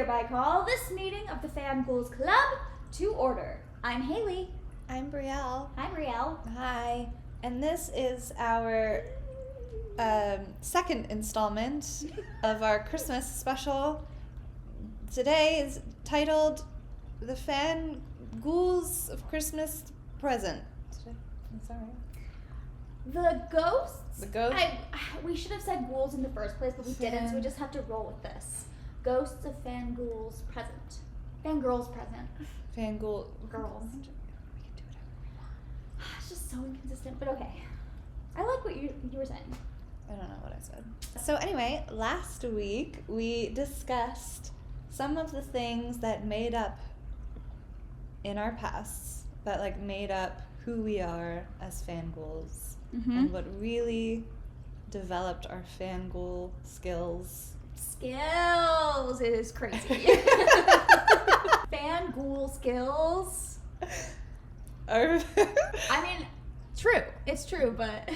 hereby call this meeting of the Fangirls Club to order. I'm Hayley. I'm Brielle. Hi, Brielle. Hi. And this is our second installment of our Christmas special. Today is titled The Ghouls of Christmas Present. Is that right? The ghosts? The ghosts? We should have said ghouls in the first place, but we didn't, so we just have to roll with this. Ghosts of Fangirls Present. Fangirls Present. Fangirl. Girls. We can do whatever we want. It's just so inconsistent, but okay. I like what you were saying. I don't know what I said. So anyway, last week we discussed some of the things that made up in our pasts, that made up who we are as fangirls, and what really developed our fangirl skills. Skills is crazy. Fangirl skills. I mean, true. It's true, but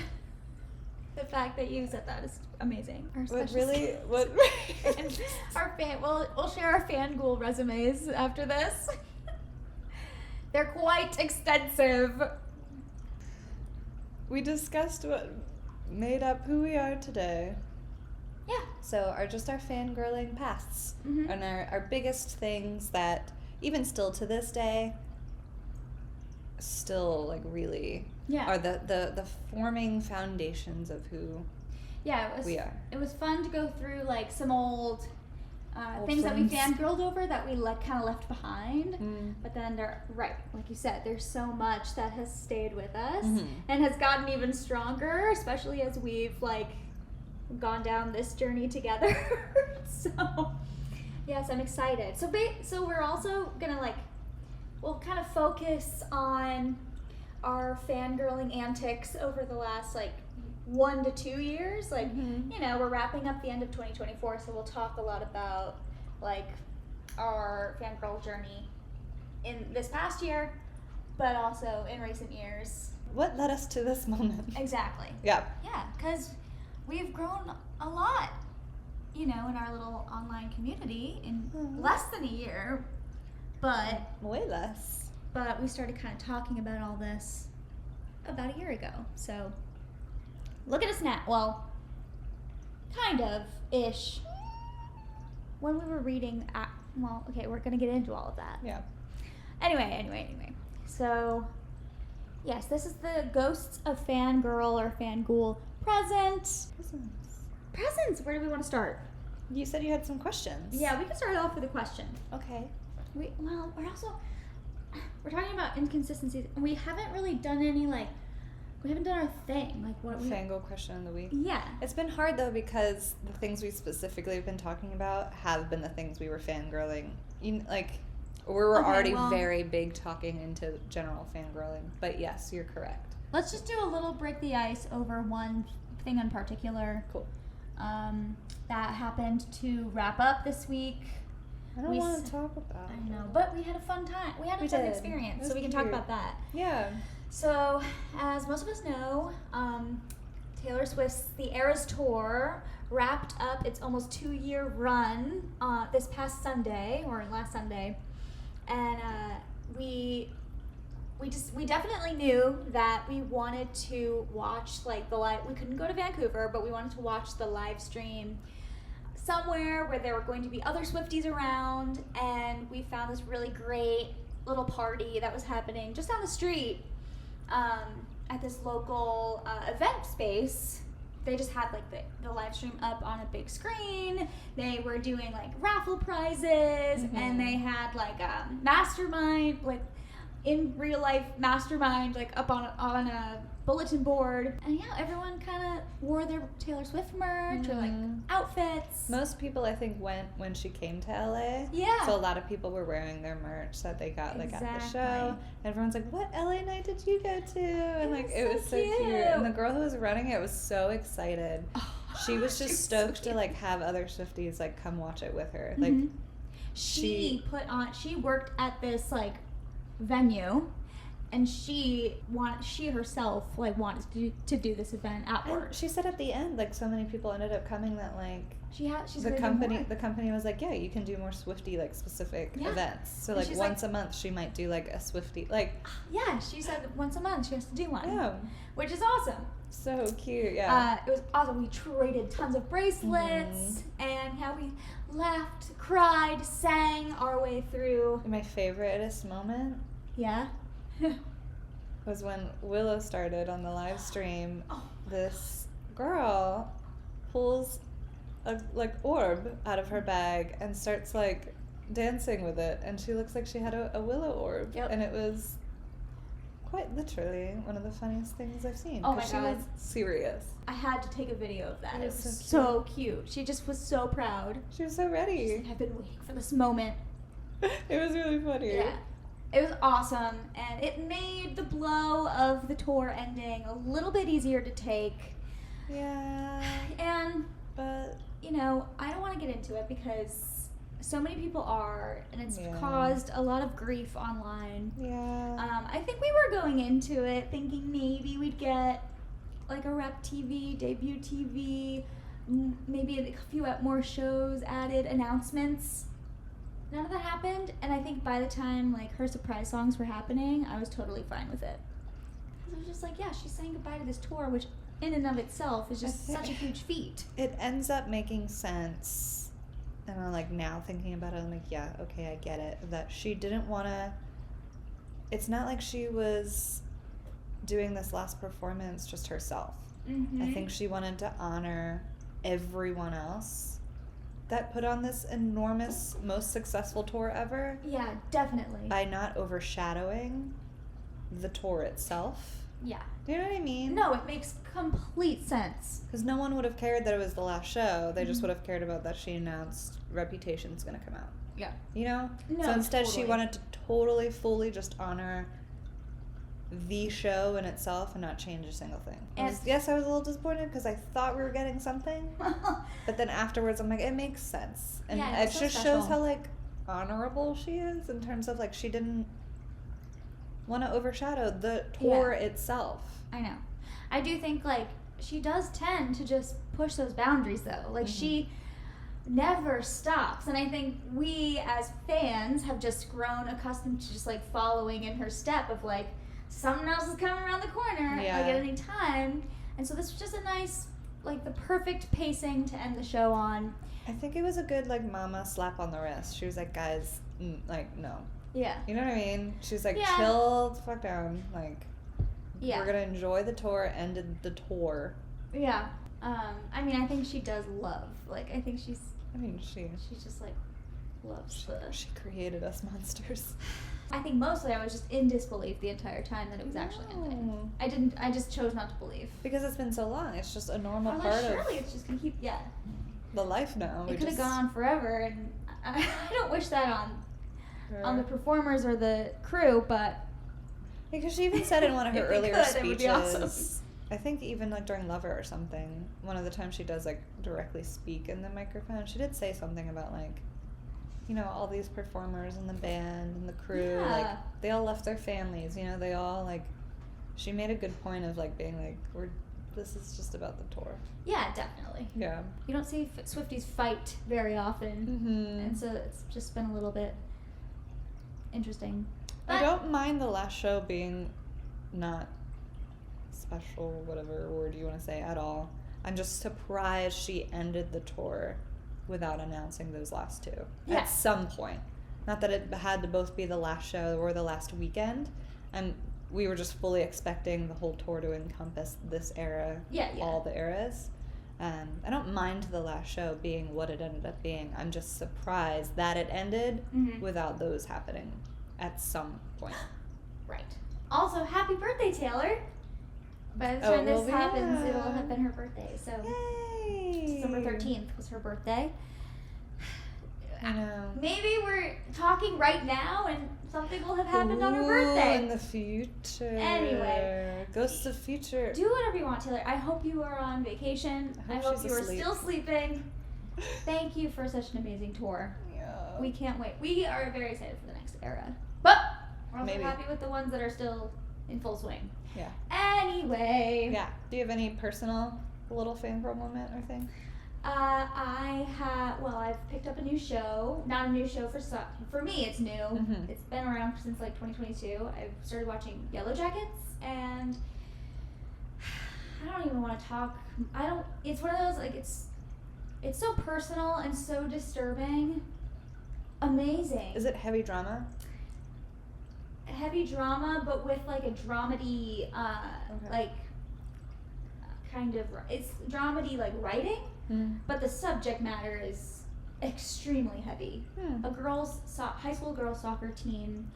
the fact that you said that is amazing. And we'll share our fangirl resumes after this. They're quite extensive. We discussed what made up who we are today. Yeah. So our fangirling pasts and our biggest things that even still to this day still really are the forming foundations of who we are. It was fun to go through some old things that we fangirled over that we kind of left behind, but then like you said, there's so much that has stayed with us and has gotten even stronger, especially as we've gone down this journey together. So yes, I'm excited. So we're also gonna we'll kind of focus on our fangirling antics over the last 1 to 2 years. We're wrapping up the end of 2024, so we'll talk a lot about our fangirl journey in this past year, but also in recent years. What led us to this moment? Exactly. Yeah. Yeah, because we've grown a lot, in our little online community in less than a year, but way less. But we started kind of talking about all this about a year ago. So look at us now. Well, kind of ish. When we were reading, we're gonna get into all of that. Yeah. Anyway. So, yes, this is the Ghosts of Fangirl or Fangirl Present. Presents. Where do we want to start? You said you had some questions. Yeah, we can start off with a question. Okay. We're talking about inconsistencies, and we haven't really done any we haven't done our thing. Fangirl question of the week. Yeah. It's been hard though because the things we specifically have been talking about have been the things we were fangirling. We were already very big talking into general fangirling. But yes, you're correct. Let's just do a little break the ice over one thing in particular. Cool. That happened to wrap up this week. I don't want to talk about it. I know, but we had a fun time. We had a fun experience, so we can talk about that. Yeah. So, as most of us know, Taylor Swift's The Eras Tour wrapped up its almost 2-year run this past Sunday, or last Sunday, and we definitely knew that we wanted to watch the live. We couldn't go to Vancouver, but we wanted to watch the live stream somewhere where there were going to be other Swifties around, and we found this really great little party that was happening just down the street at this local event space. They just had the live stream up on a big screen. They were doing raffle prizes, and they had a mastermind, in real life mastermind, up on a bulletin board. And yeah, everyone kind of wore their Taylor Swift merch or outfits. Most people I think went when she came to LA. Yeah. So a lot of people were wearing their merch that they got at the show. Everyone's like, "What LA night did you go to?" And it was so cute. And the girl who was running it was so excited. Oh, she was just stoked to have other Swifties come watch it with her. She worked at this venue, and she herself wanted to do this event at work. And she said at the end so many people ended up coming that She's the gonna company do more. the company was like, yeah, you can do more Swiftie like specific Yeah. events. So And like she's once a month she might do like a Swiftie like Yeah, she said once a month she has to do one. yeah, Which is awesome. so cute. Yeah. It was awesome. We traded tons of bracelets, and how we laughed, cried, sang our way through. My favoriteest moment Yeah. was when Willow started on the live stream. Oh, This girl pulls a like orb out of her bag and starts like dancing with it, and she looks like she had a willow orb. Yep. And it was quite literally one of the funniest things I've seen. Oh my 'cause she God. was serious. I had to take a video of that. It It was was so so cute. She just was so proud. She was so She's ready. like, I've been waiting for this moment. It was really funny. Yeah. It was awesome, and it made the blow of the tour ending a little bit easier to take. Yeah. And, But you know, I don't want to get into it because so many people are, and it's Yeah. caused a lot of grief online. yeah. I think we were going into it thinking maybe we'd get like a rep TV, debut TV, maybe a few more shows added, announcements. None of that happened, and I think by the time like her surprise songs were happening, I was totally fine with it. 'Cause I was just like, yeah, she's saying goodbye to this tour, which in and of itself is just I such a think- huge feat. It ends up making sense, and I'm like now thinking about it, I'm like, yeah, okay, I get it. That she didn't want to. It's not like she was doing this last performance just herself. Mm-hmm. I think she wanted to honor everyone else that put on this enormous, most successful tour ever Yeah, definitely. by not overshadowing the tour itself. Yeah. Do you know what I mean? No, it makes complete sense. Because no one would have cared that it was the last show. They just Mhm. would have cared about that she announced Reputation's going to come out. Yeah. You know? No, So instead, she totally. wanted to totally, fully just honor the show in itself and not change a single thing. And- Yes, I was a little disappointed because I thought we were getting something. But then afterwards, I'm like, it makes sense. And Yeah, it it's so just special. shows how, like, honorable she is in terms of, like, she didn't want to overshadow the tour itself. I know. I do think like she does tend to just push those boundaries though. Like she never stops, and I think we as fans have just grown accustomed to just like following in her step of like something else is coming around the corner Yeah. like at any time. And so this was just a nice, like the perfect pacing to end the show on. I think it was a good, like, mama slap on the wrist. She was like, guys, like, no. Yeah. You know what I mean? She's like, Yeah. chill the fuck down. Like, Yeah. we're going to enjoy the tour, ended the tour. Yeah. I mean, I think she does love. Like, I think she's She just like loves the. she created us monsters. I think mostly I was just in disbelief the entire time that it was actually ending. No. I just chose not to believe. Because it's been so long. It's just a normal I was part like, of surely it's just gonna keep. Yeah, the life now. it could have gone on forever, and I don't wish that on the performers or the crew, but Because she even said in one of her If they earlier could, speeches, it would be awesome. I think even like during Lover or something, one of the times she does like directly speak in the microphone, she did say something about like, you know, all these performers and the band and the crew, like Yeah. they all left their families, you know, they all like, she made a good point of like being like, this is just about the tour. yeah, definitely. Yeah. You don't see Swifties fight very often, Mm-hmm. and so it's just been a little bit interesting. I But- don't mind the last show being not special, whatever word you want to say, at all. I'm just surprised she ended the tour without announcing those last two Yeah. at some point. Not that it had to both be the last show or the last weekend. And we were just fully expecting the whole tour to encompass this era, Yeah, yeah. all the eras. I don't mind the last show being what it ended up being. I'm just surprised that it ended Mhm. without those happening at some point. Right. Also, happy birthday, Taylor! By the Oh, time well, this happens, yeah. it'll have been her birthday. So Yay! December 13th was her birthday. I know. Maybe we're talking right now and something will have happened on her Ooh, birthday. in the future. Anyway. Ghosts of Future. Do whatever you want, Taylor. I hope you are on vacation. I I hope hope she's you are asleep. still sleeping. Thank you for such an amazing tour. Yeah. We can't wait. We are very excited for the next era. But we're also Maybe. happy with the ones that are still in full swing. Yeah. Anyway. Yeah. Do you have any personal little fangirl moment or thing? I've picked up a new show. Not a new show for me, it's new. Mhm. It's been around since like 2022. I've started watching Yellow Jackets, and I don't even want to talk. It's one of those, like, it's so personal and so disturbing. Amazing. Is it heavy drama? Heavy drama, but with like a dramedy, like kind of, it's dramedy like writing, but the subject matter is extremely heavy. A high school girls soccer team,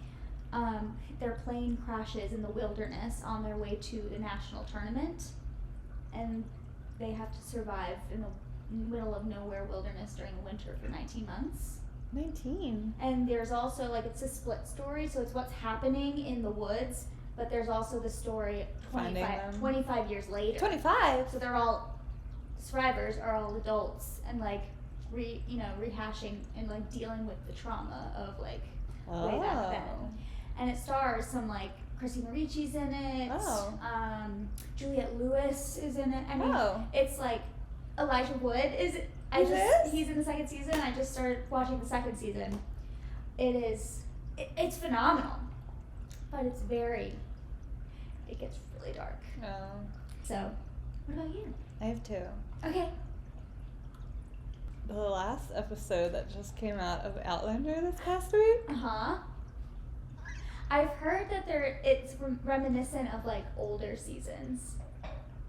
their plane crashes in the wilderness on their way to the national tournament, and they have to survive in the middle of nowhere wilderness during the winter for 19 months. 19. And there's also, like, it's a split story, so it's what's happening in the woods, but there's also the story 25 years later. 25? So they're all, survivors are all adults, and, like, rehashing and, like, dealing with the trauma of, like, way back then. And it stars some, like, Christina Ricci's in it. Juliette Lewis is in it. I mean, it's, like, Elijah Wood is... He's in the second season. I just started watching the second season. It's phenomenal, but it gets really dark. So, what about you? I have 2. Okay. The last episode that just came out of Outlander this past week. I've heard that it's reminiscent of, like, older seasons.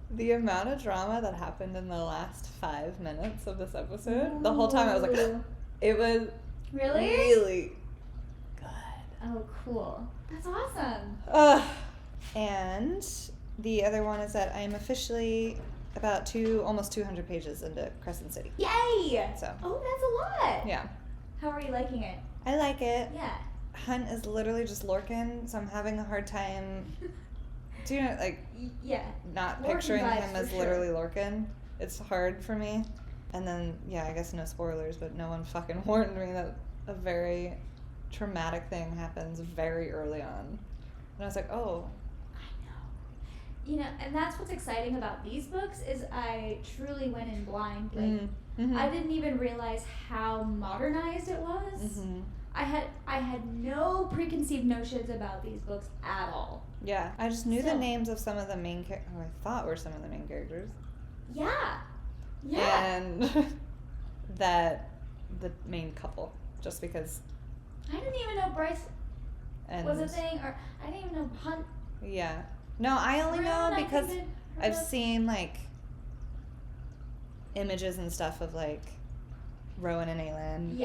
The amount of drama that happened in the last 5 minutes of this episode, the whole time I was like, it was really good. Oh, cool. That's awesome. And the other one is that I am officially about almost 200 pages into Crescent City. Yay! So. Oh, that's a lot. Yeah. How are you liking it? I like it. Yeah. Hunt is literally just Lorcan, so I'm having a hard time... Do you know, like, not Lorcan picturing him as literally Lorcan? It's hard for me. And then, I guess no spoilers, but no one fucking warned me that a very traumatic thing happens very early on. And I was like, oh. I know. And that's what's exciting about these books is I truly went in blind. Like, I didn't even realize how modernized it was. I had no preconceived notions about these books at all. Yeah, I just knew the names of some of the main characters, who I thought were some of the main characters. Yeah. And that the main couple, just because. I didn't even know Bryce was a thing, or I didn't even know Hunt. Yeah. No, I only know because I've seen, like, images and stuff of, like, Rowan and Aylin,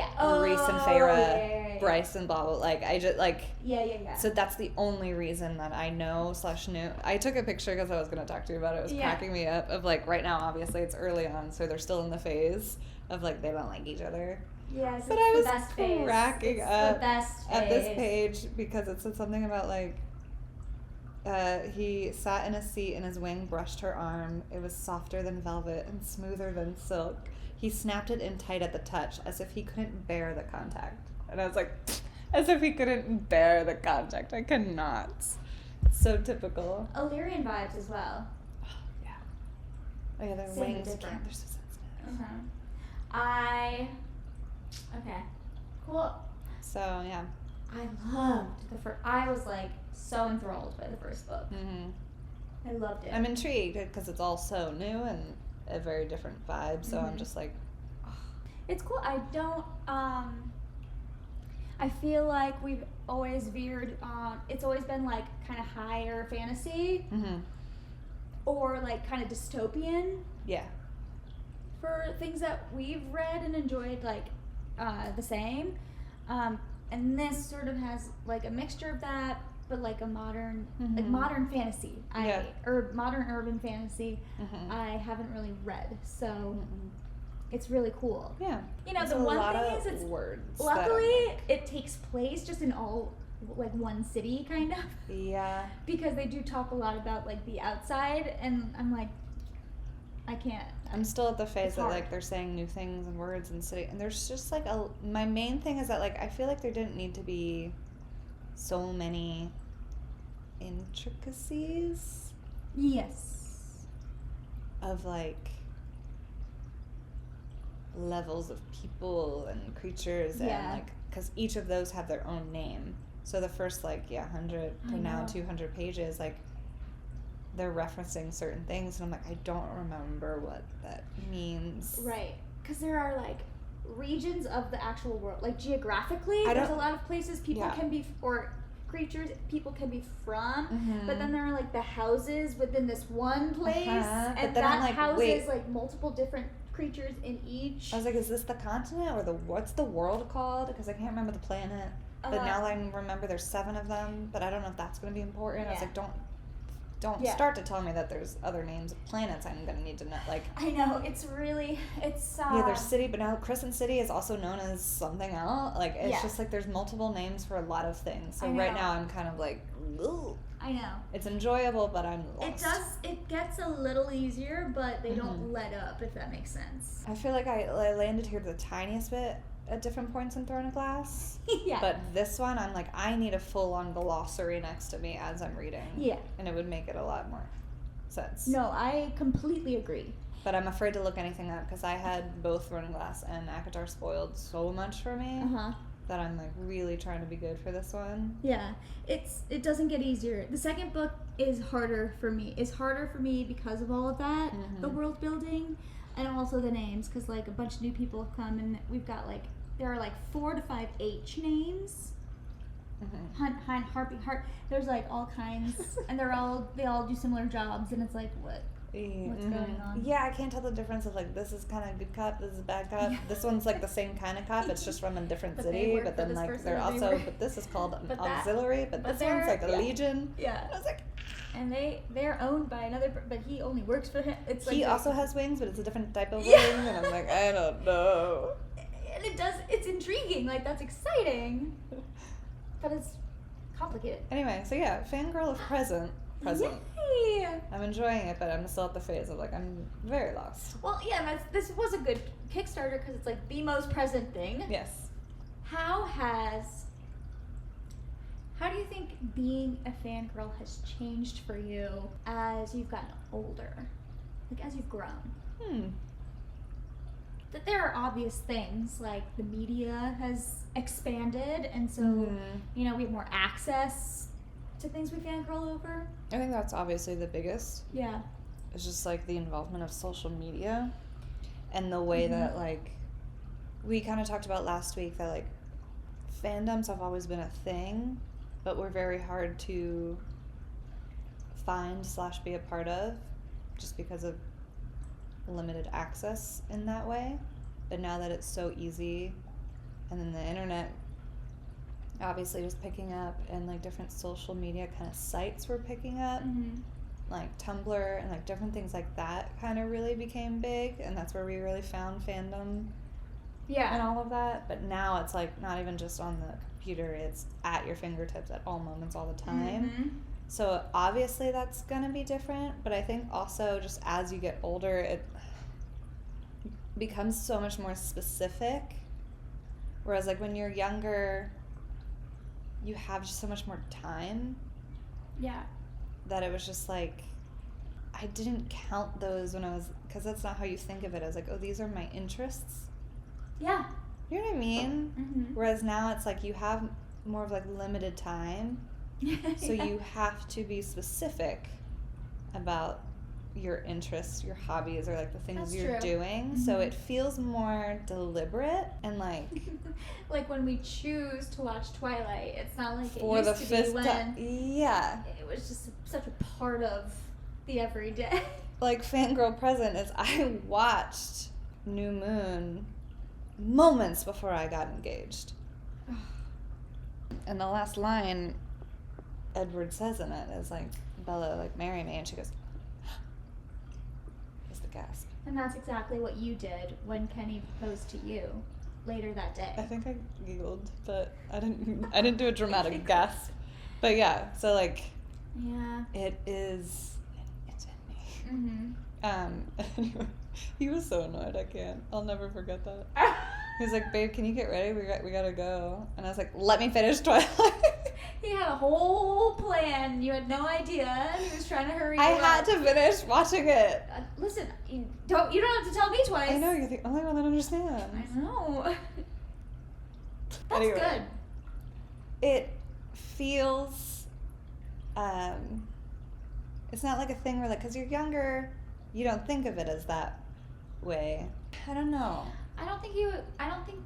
Reese and Feyre, Bryce and blah, blah, like, I just, like... Yeah. So that's the only reason that I know / knew. I took a picture because I was going to talk to you about it. It was cracking me up of, like, right now, obviously, it's early on, so they're still in the phase of, like, they don't like each other. Yes, but I was cracking up at this page because it said something about, like, he sat in a seat and his wing brushed her arm. It was softer than velvet and smoother than silk. He snapped it in tight at the touch, as if he couldn't bear the contact. And I was like, as if he couldn't bear the contact. I cannot. So typical. Illyrian vibes as well. Oh, yeah. Oh, yeah, their wings can't. They're so sensitive. Okay. Cool. So, yeah. I loved the first... I was, like, so enthralled by the first book. I loved it. I'm intrigued because it's all so new and a very different vibe, so I'm just like... Oh. It's cool. I don't... I feel like we've always veered on... It's always been, like, kind of higher fantasy. Or, like, kind of dystopian. Yeah. For things that we've read and enjoyed, like, the same. And this sort of has, like, a mixture of that, but, like, a modern, like, modern fantasy. Or modern urban fantasy I haven't really read, so it's really cool. Yeah. You know, the one thing is it's... words. Luckily, it takes place just in all, like, one city, kind of. Yeah. Because they do talk a lot about, like, the outside, and I'm like, I can't. I'm still at the phase that, like, they're saying new things and words and city, and there's just, like, my main thing is that, like, I feel like there didn't need to be so many intricacies. Yes. Of, like, levels of people and creatures and like, because each of those have their own name. So the first 100 to now 200 pages, like, they're referencing certain things, and I'm like, I don't remember what that means. Right, because there are like regions of the actual world, like geographically. There's a lot of places people can be, or creatures people can be from, but then there are like the houses within this one place, and that houses like multiple different creatures in each. I was like, is this the continent or what's the world called? Because I can't remember the planet. But now I remember there's 7 of them, but I don't know if that's going to be important. I was like, don't start to tell me that there's other names of planets I'm going to need to know. Like, I know, it's there's city, but now Crescent City is also known as something else. Like, it's just like there's multiple names for a lot of things. So right now I'm kind of like, ugh. I know. It's enjoyable, but I'm lost. It gets a little easier, but they don't let up, if that makes sense. I feel like I landed here the tiniest bit at different points in Throne of Glass. But this one, I'm like, I need a full-on glossary next to me as I'm reading. Yeah. And it would make it a lot more sense. No, I completely agree. But I'm afraid to look anything up because I had both Throne of Glass and ACOTAR spoiled so much for me that I'm like really trying to be good for this one. Yeah. It doesn't get easier. The second book is harder for me. It's harder for me because of all of that, the world building, and also the names, because like a bunch of new people have come, and we've got like, there are like 4 to 5 H names. Hunt, Hind, Harpy, Heart. There's like all kinds, and they all do similar jobs, and it's like, what's going on? Yeah, I can't tell the difference of like, this is kind of good cop, this is bad cop. This one's like the same kind of cop, it's just from a different city, but then like they're also, but this is called an auxiliary, but this one's like a legion. Yeah. And I was like, and they're owned by another, but he only works for him. It's like he also has wings, but it's a different type of wing, and I'm like, I don't know. And it's intriguing, like that's exciting, but it's complicated. Anyway, so yeah, Fangirl of present. Yay! I'm enjoying it, but I'm still at the phase of like, I'm very lost. Well, yeah, this was a good Kickstarter because it's like the most present thing. Yes. How do you think being a fangirl has changed for you as you've gotten older? Like, as you've grown? That there are obvious things, like the media has expanded, and so, you know, we have more access to things we fangirl over. I think that's obviously the biggest. Yeah. It's just, like, the involvement of social media and the way that, like, we kind of talked about last week that, like, fandoms have always been a thing, but we're very hard to find/be a part of just because of limited access in that way. But now that it's so easy, and then the internet obviously just picking up, and like different social media kind of sites were picking up, like Tumblr and like different things like that kind of really became big, and that's where we really found fandom and all of that. But now it's like not even just on the computer, it's at your fingertips at all moments all the time. So obviously that's gonna be different, but I think also just as you get older, it becomes so much more specific. Whereas like when you're younger, you have just so much more time. Yeah. That it was just like, I didn't count those when I was, because that's not how you think of it. I was like, oh, these are my interests. Yeah. You know what I mean? Whereas now it's like you have more of like limited time. So you have to be specific about your interests, your hobbies, or like the things you're doing. So it feels more deliberate and like like when we choose to watch Twilight, it's not like for it the used to be when it was just such a part of the everyday. Like Fangirl Present is I watched New Moon moments before I got engaged. And the last line Edward says in it is like, Bella, like, marry me, and she goes, is the gasp. And that's exactly what you did when Kenny proposed to you later that day. I think I giggled, but I didn't do a dramatic gasp. But yeah, so like, it's in me. Anyway, he was so annoyed. I'll never forget that. He was like, babe, can you get ready? We gotta go. And I was like, let me finish Twilight. He had a whole plan. You had no idea. And he was trying to hurry you I up. had to finish watching it. Listen, you don't have to tell me twice. I know, you're the only one that understands. I know. That's Anyway. good. It feels, it's not like a thing where, like, because you're younger, you don't think of it as that way. I don't know. I don't think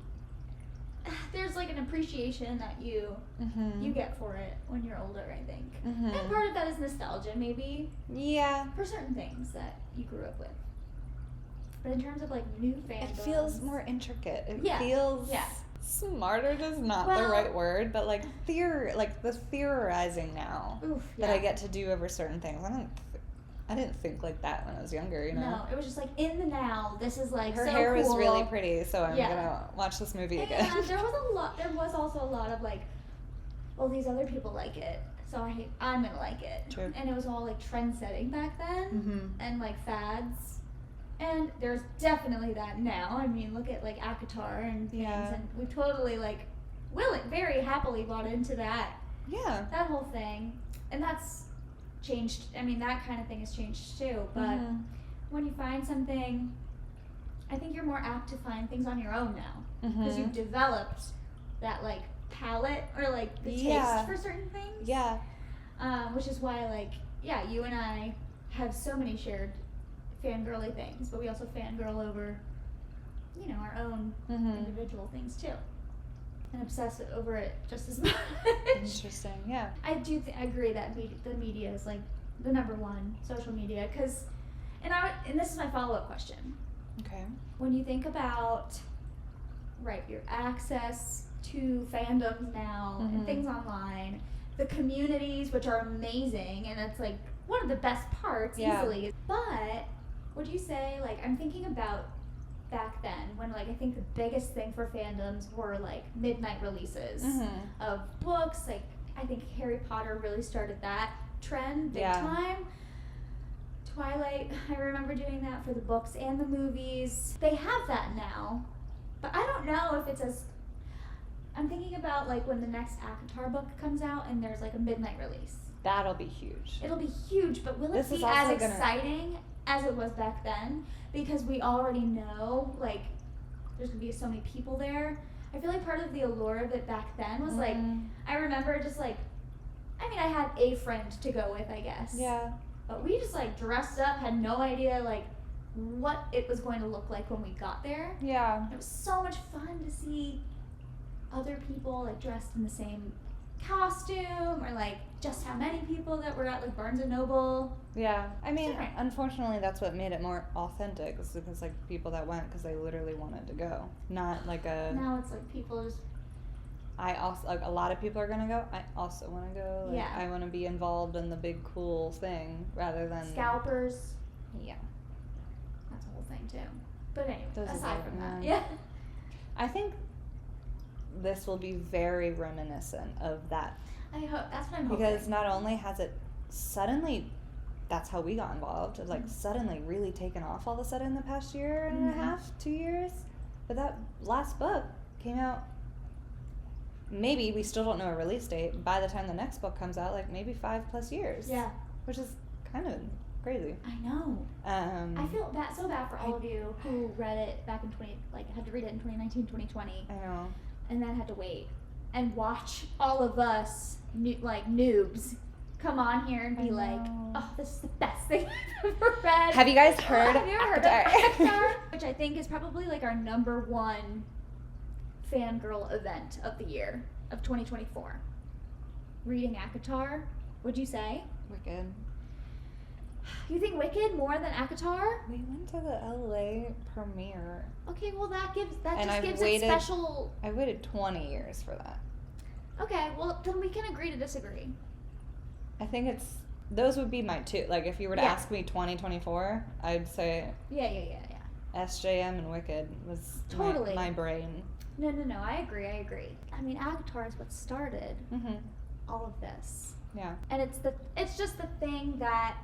there's like an appreciation that you get for it when you're older, I think. And part of that is nostalgia, maybe, Yeah. for certain things that you grew up with. But in terms of like new fandoms, It feels more intricate. It Yeah. feels Yeah. smarter is not the Well- right word, but like the theorizing now Oof, that yeah. I get to do over certain things. I didn't think like that when I was younger, you know. No, it was just like in the now. This is like Her so hair was cool. really pretty, so I'm Yeah. gonna watch this movie And again. there was also a lot of like, well, these other people like it, so I'm gonna like it. True. And it was all like trend setting back then, Mhm. and like fads. And there's definitely that now. I mean, look at like ACOTAR and things, Yeah. and we've totally like, very happily bought into that whole thing, and that's changed. I mean, that kind of thing has changed too. But when you find something, I think you're more apt to find things on your own now because you've developed that like palette or like the taste for certain things. Yeah. Which is why like you and I have so many shared fangirly things, but we also fangirl over our own individual things too, and obsess over it just as much. Interesting. Yeah. I do agree that the media is like the number one, social media, because and this is my follow-up question. Okay. When you think about your access to fandoms now and things online, the communities, which are amazing, and it's like one of the best parts easily. But would you say, like, I'm thinking about back then when like I think the biggest thing for fandoms were like midnight releases of books. Like I think Harry Potter really started that trend big time. Twilight, I remember doing that for the books and the movies. They have that now, but I don't know if it's as. I'm thinking about like when the next ACOTAR book comes out and there's like a midnight release. That'll be huge. It'll be huge, but will This it is be as also exciting as it was back then? Because we already know like there's gonna be so many people there. I feel like part of the allure of it back then was like I remember just like I mean I had a friend to go with, I guess. Yeah. But we just like dressed up, had no idea like what it was going to look like when we got there. Yeah. It was so much fun to see other people like dressed in the same costume, or like just how many people that were at like Barnes and Noble. Yeah. I mean, Different. unfortunately, that's what made it more authentic. Is because like people that went because they literally wanted to go, not like a. Now it's like people just. I also like a lot of people are gonna go. I also want to go. Like, Yeah. I want to be involved in the big cool thing rather than Scalpers. Yeah. That's a whole thing too. But anyway, Those are aside the- from that, yeah. yeah. I think this will be very reminiscent of that I hope that's what I'm hoping. because not only has it suddenly, that's how we got involved. It like suddenly really taken off all of a sudden in the past year and a half, 2 years. But that last book came out. Maybe we still don't know a release date. By the time the next book comes out, like maybe 5+ years. Yeah. Which is kind of crazy. I know. I feel so bad for all of you who read it back in had to read it in 2019, 2020. I know. And then had to wait and watch all of us noobs come on here and be like, oh, this is the best thing I've ever read. Have you guys heard? Have you ever heard of ACOTAR? Which I think is probably like our #1 fangirl event of the year of 2024. Reading ACOTAR, would you say? Wicked. You think Wicked more than ACOTAR? We went to the LA premiere. Okay, well that gives And it special. I waited 20 years for that. Okay, well then we can agree to disagree. I think those would be my two. Like if you were to ask me 2024, I'd say Yeah. SJM and Wicked was Totally. my brain. No, I agree. I mean, ACOTAR is what started Mhm. all of this. Yeah. And it's just the thing that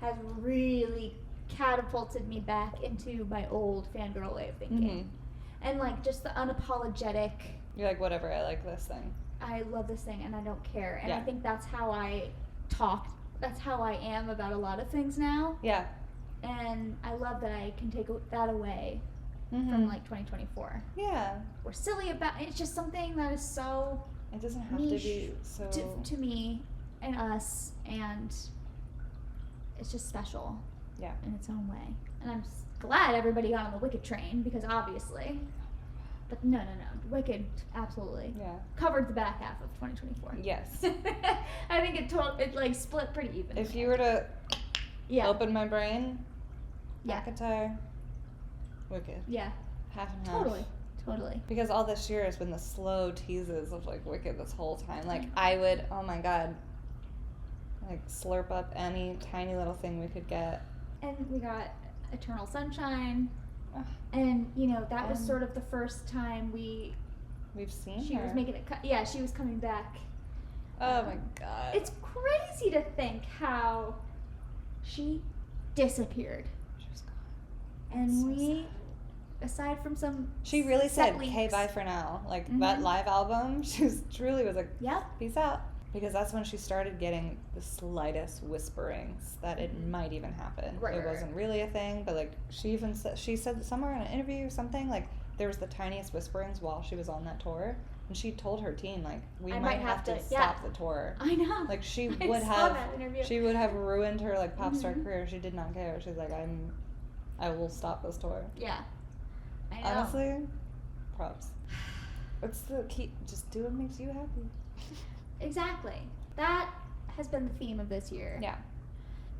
has really catapulted me back into my old fangirl way of thinking. And like just the unapologetic. You're like, whatever, I like this thing. I love this thing and I don't care. And I Yeah. think that's how I talk. That's how I am about a lot of things now. Yeah. And I love that I can take that away Mm-hmm. from like 2024. Yeah. We're silly about it's just something that is so It doesn't have niche to be so. to me and us, and it's just special Yeah. in its own way. And I'm glad everybody got on the Wicked train, because obviously, but no, Wicked absolutely Yeah. covered the back half of 2024. Yes. I think it like split pretty even. If you were to yeah, open my brain, yeah, ACOTAR, Wicked, yeah, half and half. totally. Because all this year has been the slow teases of like Wicked this whole time. Like I would, oh my god, like slurp up any tiny little thing we could get. And we got Eternal Sunshine, Ugh. and you know that was And sort of the first time we've seen she her. was making it. Yeah, she was coming back. Oh my god. It's crazy to think how she disappeared, She was gone. and So we, sad. aside from some, She really said, set "Okay, leaks- bye for now." Like Mhm. that live album, she was truly was like, Yeah, "Peace out," because that's when she started getting the slightest whisperings that it might even happen. Right, It right, right. wasn't really a thing, but like she said somewhere in an interview or something, like there was the tiniest whisperings while she was on that tour, and she told her team like, "We I might have to yeah. stop the tour." I know. Like she I would saw have, that interview. she would have ruined her like pop star Mhm. career. She did not care. She's like, I will stop this tour. Yeah, I know. Honestly, props. It's the key. Just do what makes you happy. Exactly. That has been the theme of this year. Yeah.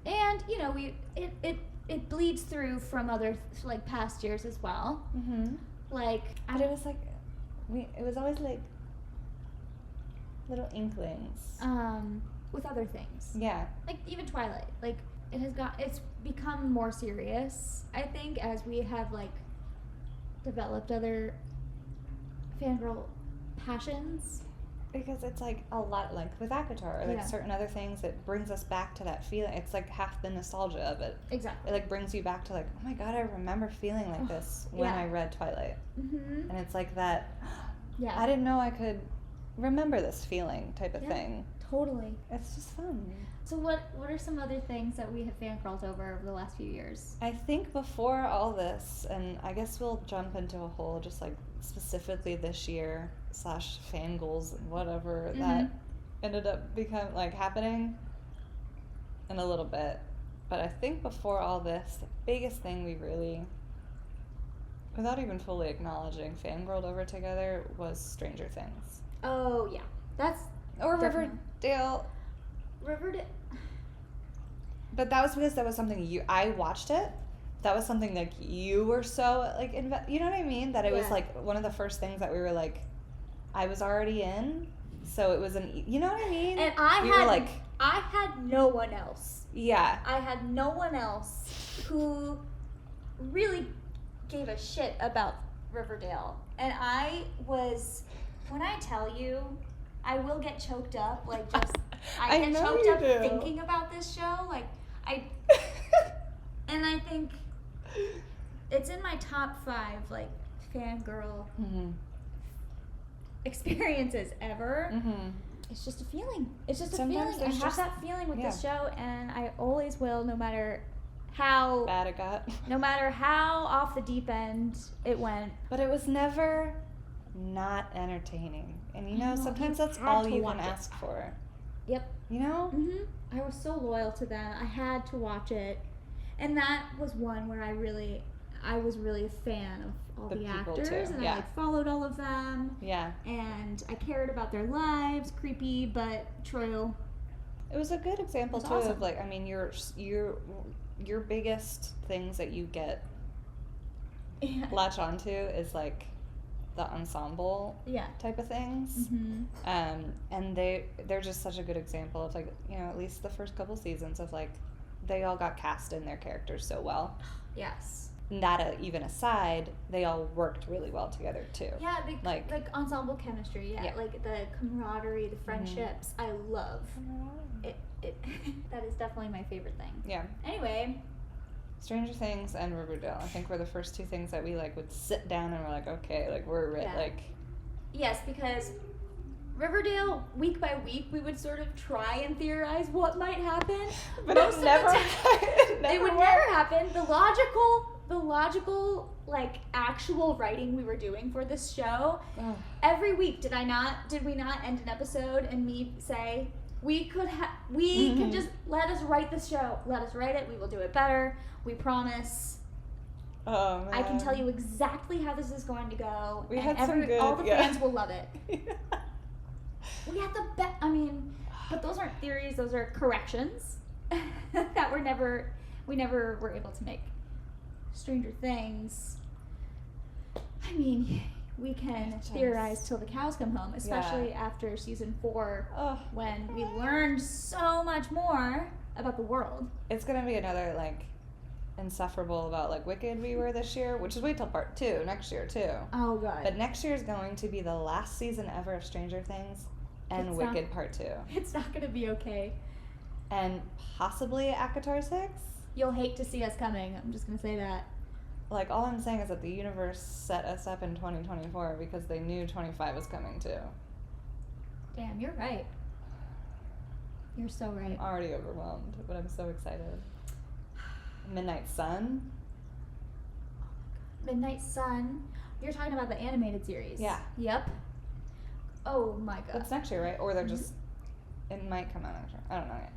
And you know, it bleeds through from other like past years as well. Mm-hmm. Like, But it was like, it was always like little inklings. with other things. Yeah. Like even Twilight. Like it's become more serious, I think, as we have like developed other fangirl passions. Because it's like a lot, like with ACOTAR, or like Yeah. certain other things, it brings us back to that feeling. It's like half the nostalgia of it. Exactly. It like brings you back to like, oh my god, I remember feeling like this when Yeah. I read Twilight. Mm-hmm. And it's like that, Yeah. I didn't know I could remember this feeling type of Yeah. thing. Totally. It's just fun. So what are some other things that we have fangirled over the last few years? I think before all this, and I guess we'll jump into a whole just like specifically this year / Fangirls and whatever that ended up happening in a little bit. But I think before all this, the biggest thing we really, without even fully acknowledging, fangirled over together was Stranger Things. Oh yeah, that's Or definitely. Riverdale. But that was because that was something I watched it. That was something like you were so like you know what I mean? That it was Yeah. like one of the first things that we were like, I was already in, so it was you know what I mean? And we were like, I had no one else. yeah, I had no one else who really gave a shit about Riverdale. And when I tell you, I will get choked up, like just, I get know choked you up do. thinking about this show. Like, and I think it's in my top 5, like, fangirl Mhm. experiences ever. Mhm. It's just a feeling. It's just Sometimes a feeling. I there's have just- that feeling with this yeah. show, and I always will, no matter how Bad it got. no matter how off the deep end it went. But it was never not entertaining. And you I know, know, sometimes you that's had all to you watch can it. ask for. Yep. You know? I was so loyal to them. I had to watch it, and that was one where I was really a fan of all The the people, actors, too. and Yeah. I like followed all of them, Yeah. and I cared about their lives. Creepy, but true. It was a good example It too was of awesome. like, I mean, your biggest things that you get Yeah. latch onto is like the ensemble Yeah. type of things. And they're just such a good example of like, you know, at least the first couple seasons of like, they all got cast in their characters so well. Yes. And that even aside, they all worked really well together too. Yeah, like ensemble chemistry. Yeah, Yeah. like the camaraderie, the friendships. I love it. That is definitely my favorite thing. Yeah. Anyway, Stranger Things and Riverdale, I think, were the first two things that we like would sit down and we're like, okay, like we're Yeah. like, yes, because Riverdale, week by week, we would sort of try and theorize what might happen. But Most it of never, the time, it would worked. never happen. The logical, like, actual writing we were doing for this show, Ugh. every week, did we not end an episode and me say, we can just let us write this show. Let us write it. We will do it better. We promise. Oh, man. I can tell you exactly how this is going to go. We and had some good, all the fans will love it. Yeah. We had the best. I mean, but those aren't theories. Those are corrections that we never were able to make. Stranger Things. I mean, we can theorize till the cows come home, especially after season 4, when we learned so much more about the world. It's gonna be another like insufferable about like Wicked we were this year, which is wait till part 2 next year too. Oh god. But next year is going to be the last season ever of Stranger Things and Wicked part 2. It's not gonna be okay. And possibly ACOTAR 6. You'll hate to see us coming. I'm just gonna say that. Like, all I'm saying is that the universe set us up in 2024 because they knew 25 was coming too. Damn, you're right. You're so right. I'm already overwhelmed, but I'm so excited. Midnight Sun. Midnight Sun. You're talking about the animated series. Yeah. Yep. Oh my god. That's next year, right? Or they're just... It might come out next year. I don't know yet.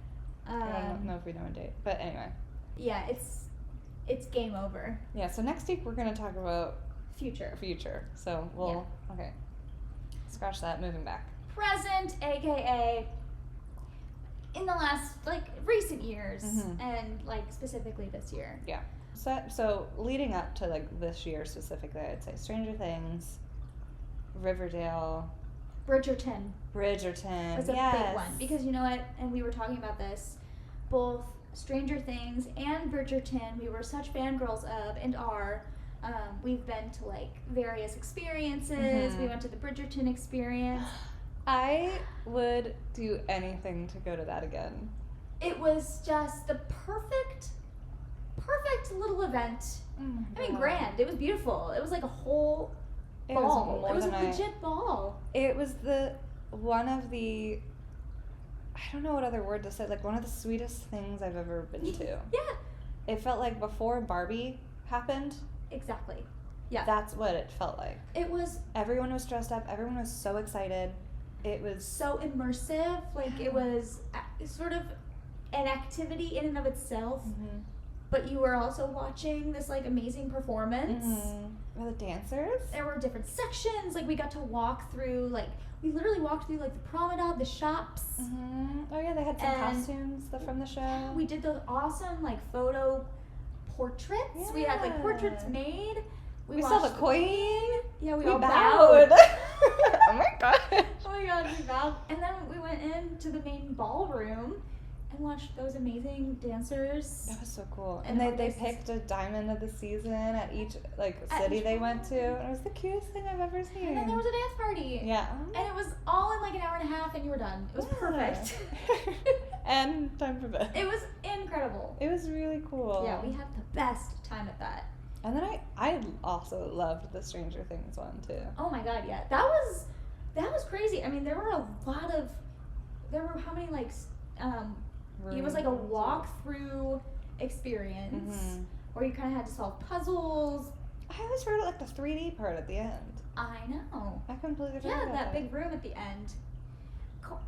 I don't know if we know a date. But anyway. Yeah, it's game over. Yeah, so next week we're going to talk about... Future. So we'll... Yeah. Okay. Scratch that. Moving back. Present, aka... in the last, like, recent years. And, like, specifically this year. Yeah. So leading up to, like, this year specifically, I'd say Stranger Things, Riverdale... Bridgerton. It's a big one. Because you know what? And we were talking about this. Both Stranger Things and Bridgerton, we were such fangirls of and are. We've been to, like, various experiences. We went to the Bridgerton experience. I would do anything to go to that again. It was just the perfect little event. I mean, grand. It was beautiful. It was like a whole ball. It was a legit ball. It was one of the, I don't know what other word to say, like one of the sweetest things I've ever been to. Yeah. It felt like before Barbie happened. Exactly. Yeah. That's what it felt like. It was. Everyone was dressed up. Everyone was so excited. It was so immersive. Like, it was sort of an activity in and of itself. But you were also watching this, like, amazing performance. Were the dancers? There were different sections. Like, we got to walk through, like, we literally walked through, like, the promenade, the shops. Oh, yeah, they had some costumes from the show. We did those awesome, like, photo portraits. Yeah. We had, like, portraits made. We saw the queen. Yeah, we all bowed. Oh, my God. Oh, my God, we bowed. And then we went into the main ballroom and watched those amazing dancers. That was so cool. And they picked a diamond of the season at each city they went to. And it was the cutest thing I've ever seen. And then there was a dance party. Yeah. And it was all in like an hour and a half and you were done. It was perfect. And time for bed. It was incredible. It was really cool. Yeah, we had the best time at that. And then I also loved the Stranger Things one too. Oh my God, yeah. That was crazy. I mean, there were how many like it was like a walk-through experience where you kind of had to solve puzzles. I always heard like the 3D part at the end. I know. I completely forgot. Yeah, that big room at the end.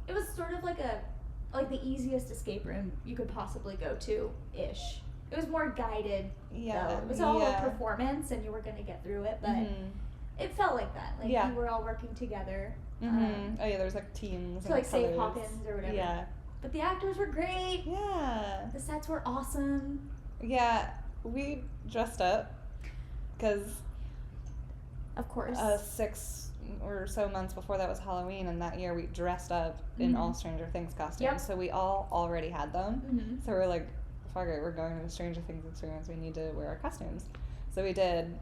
It was sort of like the easiest escape room you could possibly go to ish. It was more guided. Yeah. Though. It was all a performance, and you were gonna get through it, but it felt like that. Like you were all working together. Oh yeah, there was like teams. To like save Hawkins or whatever. Yeah. But the actors were great. Yeah. The sets were awesome. Yeah, we dressed up because, of course, 6 or so months before that was Halloween, and that year we dressed up in all Stranger Things costumes. Yep. So we all already had them. So we're like, fuck it, we're going to the Stranger Things experience. We need to wear our costumes. So we did,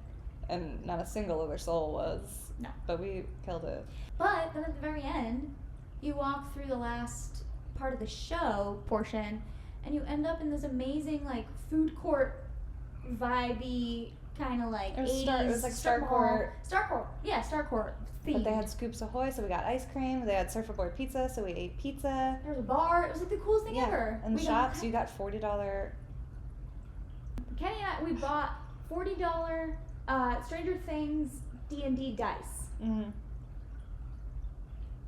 and not a single other soul was. No. But we killed it. But then at the very end, you walk through the last part of the show portion, and you end up in this amazing like food court vibey kind of like It was 80s. it was like strip mall. Starcourt. Yeah, Starcourt themed. But they had Scoops Ahoy, so we got ice cream. They had surfer board pizza, so we ate pizza. There was a bar. It was like the coolest thing ever. And the shops, you got $40. Kenny and I, we bought $40 Stranger Things D&D dice. Mm-hmm.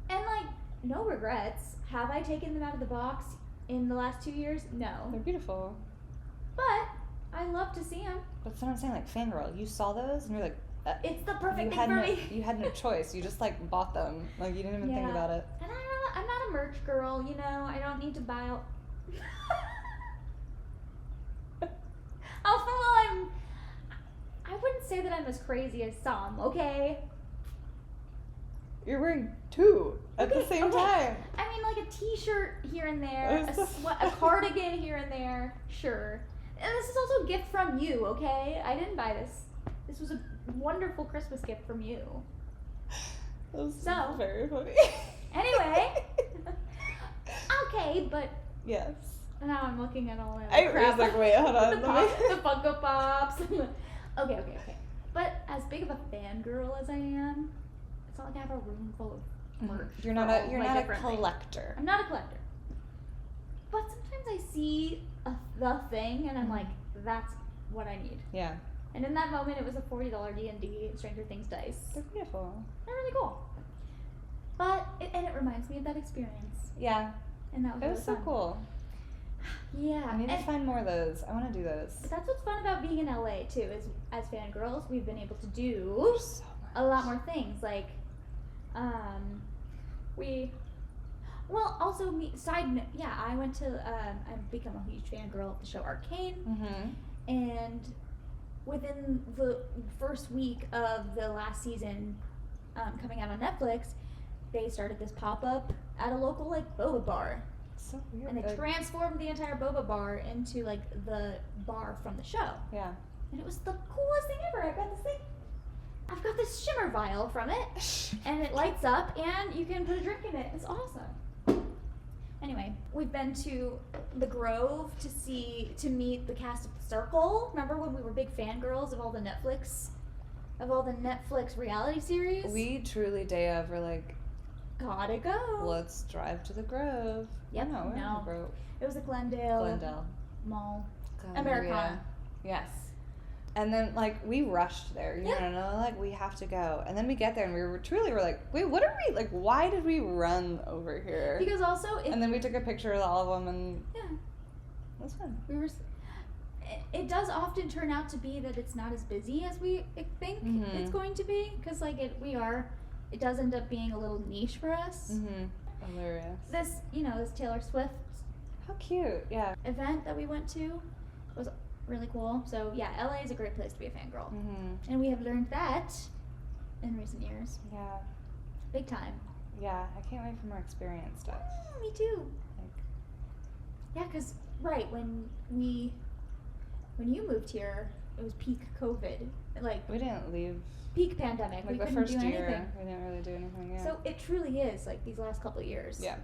And like, no regrets. Have I taken them out of the box in the last 2 years? No. They're beautiful. But I love to see them. That's what I'm saying, like Fangirl. You saw those and you're like, It's the perfect you thing had for no, me. You had no choice. You just like bought them. Like you didn't even think about it. And I'm not a merch girl, you know. I don't need to buy out. Although I wouldn't say that I'm as crazy as some, okay? You're wearing two at the same time. I mean, like a t-shirt here and there, a cardigan here and there, sure. And this is also a gift from you, okay? I didn't buy this. This was a wonderful Christmas gift from you. That was So, very funny. Anyway. Okay, but Yes. now I'm looking at all that I crap. was like, wait, hold on. the Funko Pops. Okay. But as big of a fangirl as I am, it's not like I have a room full of merch. You're not for all my a different things. collector. I'm not a collector. But sometimes I see the thing and I'm like, that's what I need. Yeah. And in that moment, it was a $40 D&D Stranger Things dice. They're beautiful. They're really cool. But it reminds me of that experience. Yeah. And that was It really was so fun. cool. Yeah. I need to and find more of those. I want to do those. that's what's fun about being in LA too. Is as fangirls, we've been able to do So a lot more things. Like, also side note, yeah, I went to I've become a huge fangirl of the show Arcane, Mm-hmm. and within the first week of the last season coming out on Netflix, they started this pop-up at a local like boba bar, So weird. and they transformed the entire boba bar into like the bar from the show. Yeah. And it was the coolest thing ever. I've got this shimmer vial from it, and it lights up, and you can put a drink in it. It's awesome. Anyway, we've been to the Grove to meet the cast of The Circle. Remember when we were big fangirls of all the Netflix reality series? We truly day of were like, Gotta go. let's drive to the Grove. Yep. No, we're in No. the Grove. It was the Glendale Glendale. Mall. Americana. Yes. And then, like, we rushed there, you Yeah. know, like, we have to go. And then we get there, and we were like, wait, what are we, like, why did we run over here? Because also, And then we took a picture with all of them, and yeah, it was fun. it does often turn out to be that it's not as busy as we think Mhm. it's going to be, because like it does end up being a little niche for us. Mm-hmm. Hilarious. This Taylor Swift How cute, yeah. event that we went to was really cool. So yeah, LA is a great place to be a fangirl, Mm-hmm. and we have learned that in recent years, Yeah. big time. Yeah, I can't wait for more experience stuff. Me too. Like, Yeah, because right when you moved here, it was peak COVID, like we didn't leave, peak pandemic. like, We the couldn't first do year, anything. we didn't really do anything, yeah. So it truly is like these last couple of years. Yeah.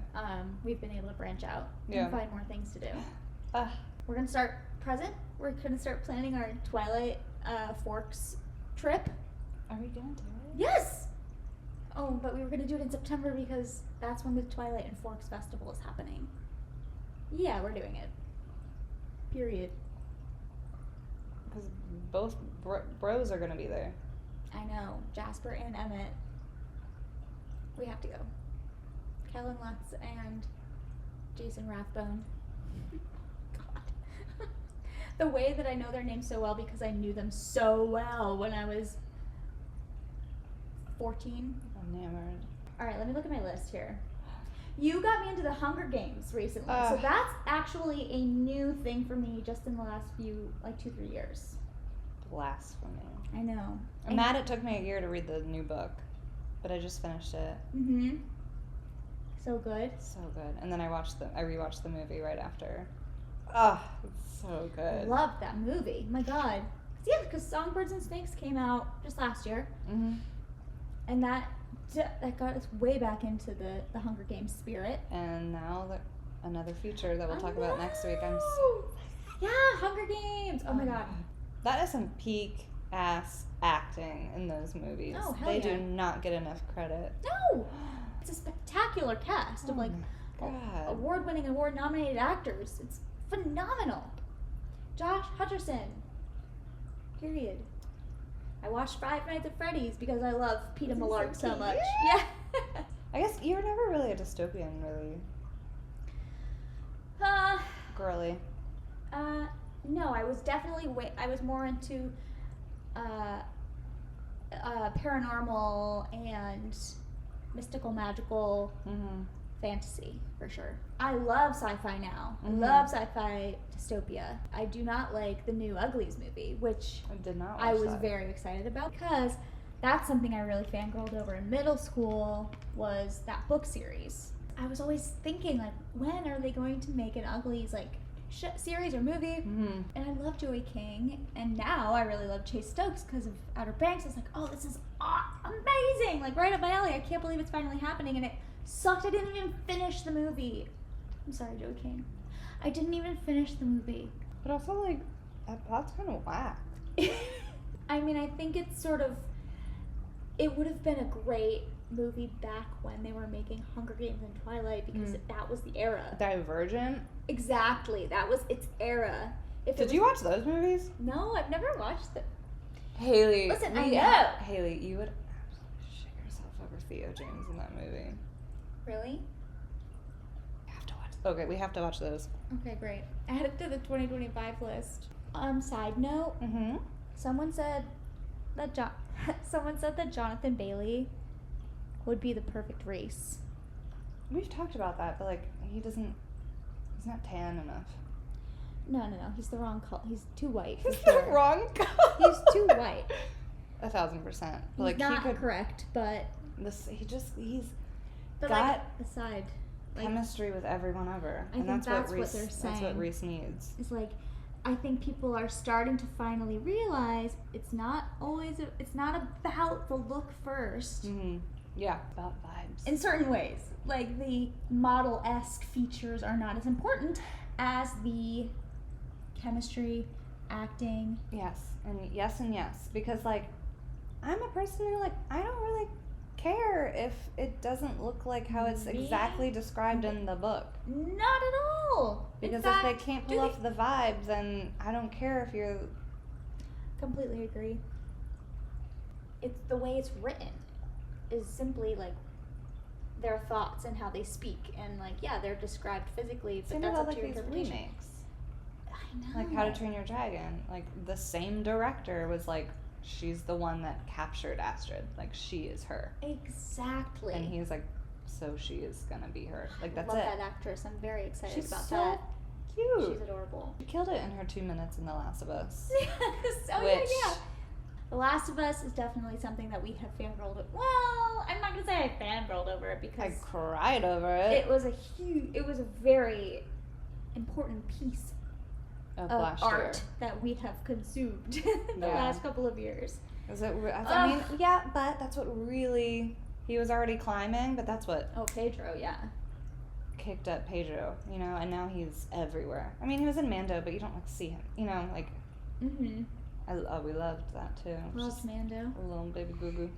We've been able to branch out Yeah. and find more things to do. Ah, We're gonna start present. We're gonna start planning our Twilight Forks trip. are we gonna do it? Yes. Oh, but we were gonna do it in September because that's when the Twilight and Forks Festival is happening. Yeah, we're doing it. Period. Because both bros are gonna be there. I know. Jasper and Emmett. We have to go. Kellen Lutz and Jason Rathbone. God. The way that I know their names so well because I knew them so well when I was 14. Enamored. All right, let me look at my list here. You got me into the Hunger Games recently, so Ugh. that's actually a new thing for me just in the last few, like 2-3 years. Blasphemy. I know. I'm mad it took me a year to read the new book, but I just finished it. Mm-hmm. So good. So good. And then I rewatched the movie right after. Ah, it's so good. Love that movie. My God. Yeah, because Songbirds and Snakes came out just last year, Mm-hmm. and that got us way back into the Hunger Games spirit. And now another feature that we'll talk about next week. I'm know. so Yeah, Hunger Games. Oh my God. That is some peak ass acting in those movies. Oh, hell They yeah. do not get enough credit. No! It's a spectacular cast of like God. award-winning, award-nominated actors. It's phenomenal. Josh Hutcherson. Period. I watched Five Nights at Freddy's because I love Peter Isn't Millark so so cute. much. Yeah. I guess you were never really a dystopian, really girly. No, I was definitely I was more into paranormal and mystical, magical Mm-hmm. fantasy for sure. I love sci-fi now. Mhm. I love sci-fi dystopia. I do not like the new Uglies movie, which I did not watch I was that. very excited about because that's something I really fangirled over in middle school was that book series. I was always thinking like, when are they going to make an Uglies like series or movie? Mm-hmm. And I love Joey King, and now I really love Chase Stokes because of Outer Banks. I was like, oh, this is amazing! Like right up my alley. I can't believe it's finally happening, and it sucked. I didn't even finish the movie. I'm sorry, Joey King. I didn't even finish the movie. But also, like, that plot's kind of whack. I mean, I think it's sort of. It would have been a great movie back when they were making Hunger Games and Twilight because that was the era. Divergent? Exactly, that was its era. Did you watch those movies? No, I've never watched them. Haley. Listen, I know. Haley, you would absolutely shit yourself over Theo James in that movie. Really? You have to watch. Okay, we have to watch those. Okay, great. Add it to the 2025 list. Side note, Mm-hmm. someone said that Jonathan Bailey would be the perfect race. We've talked about that, but, like, he's not tan enough. No, he's the wrong color. He's too white. For He's sure. the wrong color. He's too white. 1,000%. He's Like, not he could. correct, but He's but got like aside, like chemistry with everyone ever. I And think that's that's what they're That's what saying. Reese needs. it's like I think people are starting to finally realize it's not about the look first. Mm-hmm. Yeah, about vibes. In certain ways, like the model-esque features are not as important as the chemistry, acting. Yes, and yes. Because, like, I'm a person who, like, I don't really care if it doesn't look like how it's Me? exactly described in the book. Not at all. In Because fact, if they can't pull off the vibe, then I don't care if you're... Completely agree. It's the way it's written is simply like their thoughts and how they speak, and like they're described physically, but Same that's about, up like, to your these interpretation. remakes. I know. Like, How to Train Your Dragon. Like, the same director was like, she's the one that captured Astrid. Like, she is her. Exactly. And he's like, so she is gonna be her. Like, that's love it. that actress. I'm very excited She's about so that. cute. She's adorable. She killed it in her 2 minutes in The Last of Us. Oh, Which- yeah. The Last of Us is definitely something that we have fangirled over. Well, I'm not gonna say I fangirled over it because I cried over it. it was a very important piece of of last art year. that we have consumed in the Yeah. last couple of years. Is it? I mean, yeah, but that's what really. He was already climbing, but that's what Oh, Pedro, yeah. kicked up Pedro, you know, and now he's everywhere. I mean, he was in Mando, but you don't like see him, you know, like. Mm-hmm. We loved that too. Loves Mando. A little baby goo goo.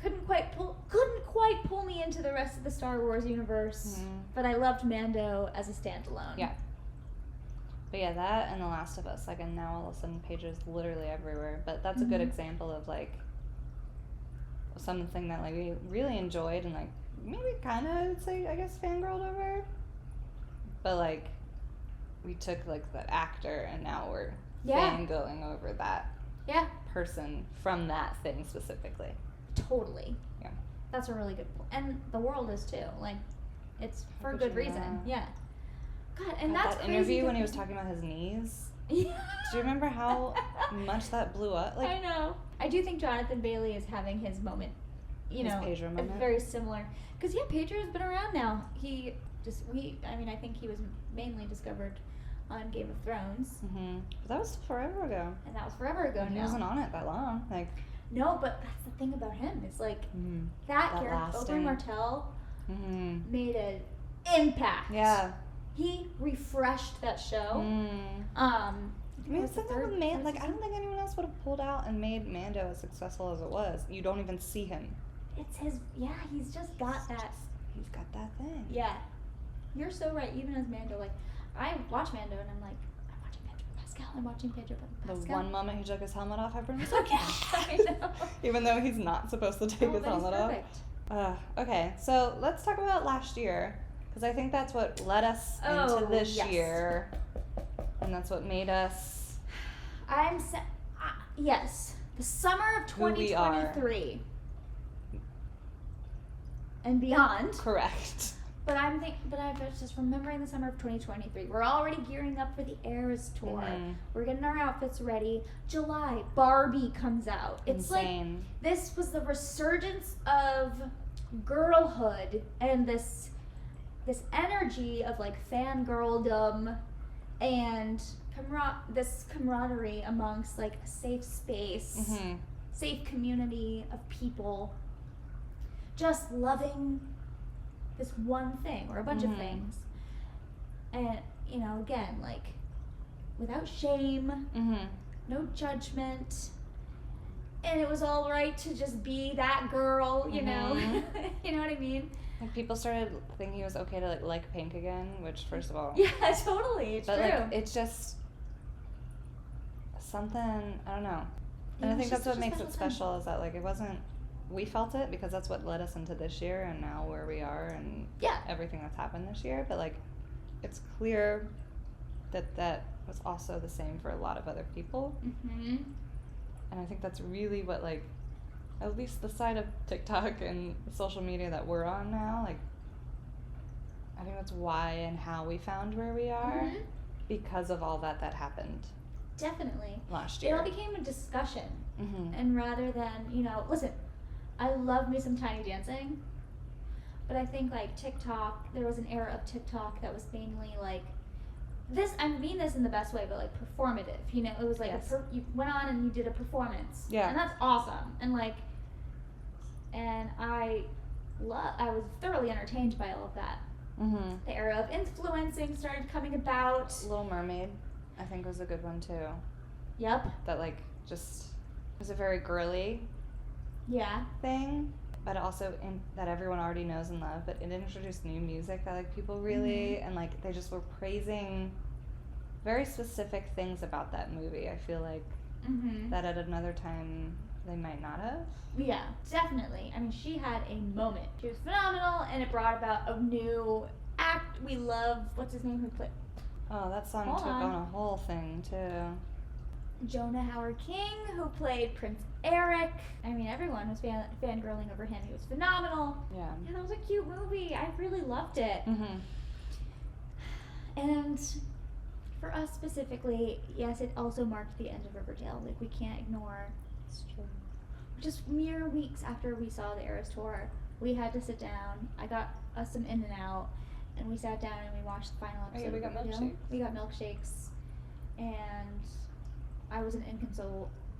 Couldn't quite pull me into the rest of the Star Wars universe, Mhm. but I loved Mando as a standalone. Yeah. But yeah, that and The Last of Us, like, and now all of a sudden Pedro's literally everywhere. But that's a good Mhm. example of, like, something that, like, we really enjoyed and, like, maybe kind of, I'd say, I guess, fangirled over. But, like, we took, like, that actor and now we're fangirling over that Yeah, person from that thing specifically. totally. Yeah. That's a really good point. And the world is too. Like, it's for a But good you reason. know. Yeah. God, and But that's that crazy interview to when he was think. talking about his knees. Do Do you remember how much that blew up? Like, I know. I do think Jonathan Bailey is having his moment. You His know, Pedro it's moment? very similar. Because Pedro's been around now. I think he was mainly discovered on Game of Thrones, But that was forever ago. and that was forever ago He now. wasn't on it that long. Like, No, but that's the thing about him. It's like That that character, lasting. Oberyn Martell, made an impact. Yeah. He refreshed that show. I mean, it's the thing with Man. Like, I don't think anyone else would have pulled out and made Mando as successful as it was. You don't even see him. It's his. Yeah, he's just got that. He's got that thing. Yeah, you're so right. Even as Mando, like, I watch Mando and I'm like, I'm watching Pedro Pascal. I'm watching Pedro Pascal. The one moment he took his helmet off, everyone was like, yes! I know. Even though he's not supposed to take his but he's helmet off. perfect. Okay, so let's talk about last year, because I think that's what led us into this year, and that's what made us. Yes, the summer of 2023 and beyond. Correct. But I'm just remembering the summer of 2023. We're already gearing up for the Eras tour. Mm-hmm. We're getting our outfits ready. July, Barbie comes out. It's insane. like this was the resurgence of girlhood and this energy of like fangirldom and this camaraderie amongst like a safe space, Mm-hmm. safe community of people just loving this one thing or a bunch of things. And, you know, again, like without shame, no judgment. And it was all right to just be that girl, you know? You know what I mean? Like, people started thinking it was okay to like Pink again, which, first of all. Yeah, totally. It's but true. like, it's just something, I don't know. And I think that's what makes it special is that like it wasn't, we felt it because that's what led us into this year and now where we are and everything that's happened this year. But like, it's clear that that was also the same for a lot of other people. Mm-hmm. And I think that's really what, like, at least the side of TikTok and social media that we're on now, like, I think that's why and how we found where we are because of all that happened. Definitely. Last year. It all became a discussion. Mm-hmm. And rather than, you know, listen, I love me some Tiny Dancing, but I think, like, TikTok, there was an era of TikTok that was mainly, like, this, I mean this in the best way, but like performative, you know, it was like you went on and you did a performance, and that's awesome, and like, and I was thoroughly entertained by all of that. The era of influencing started coming about. Little Mermaid, I think, was a good one too. Yep. That like just was a very girly thing, but also that everyone already knows and loves, but it introduced new music that like people really and like they just were praising very specific things about that movie. I feel like that at another time they might not have. Yeah, definitely. I mean, she had a moment. She was phenomenal, and it brought about a new act we love. What's his name who played? Oh, that song took on a whole thing too. Jonah Howard King, who played Prince Eric. I mean, everyone was fangirling over him. He was phenomenal. Yeah. Yeah, that was a cute movie. I really loved it. And for us specifically, yes, it also marked the end of Riverdale. Like, we can't ignore. It's true. Just mere weeks after we saw the Eras tour, we had to sit down. I got us some In-N-Out, and we sat down and we watched the final episode. Oh, yeah, we got milkshakes. We got milkshakes, and I was an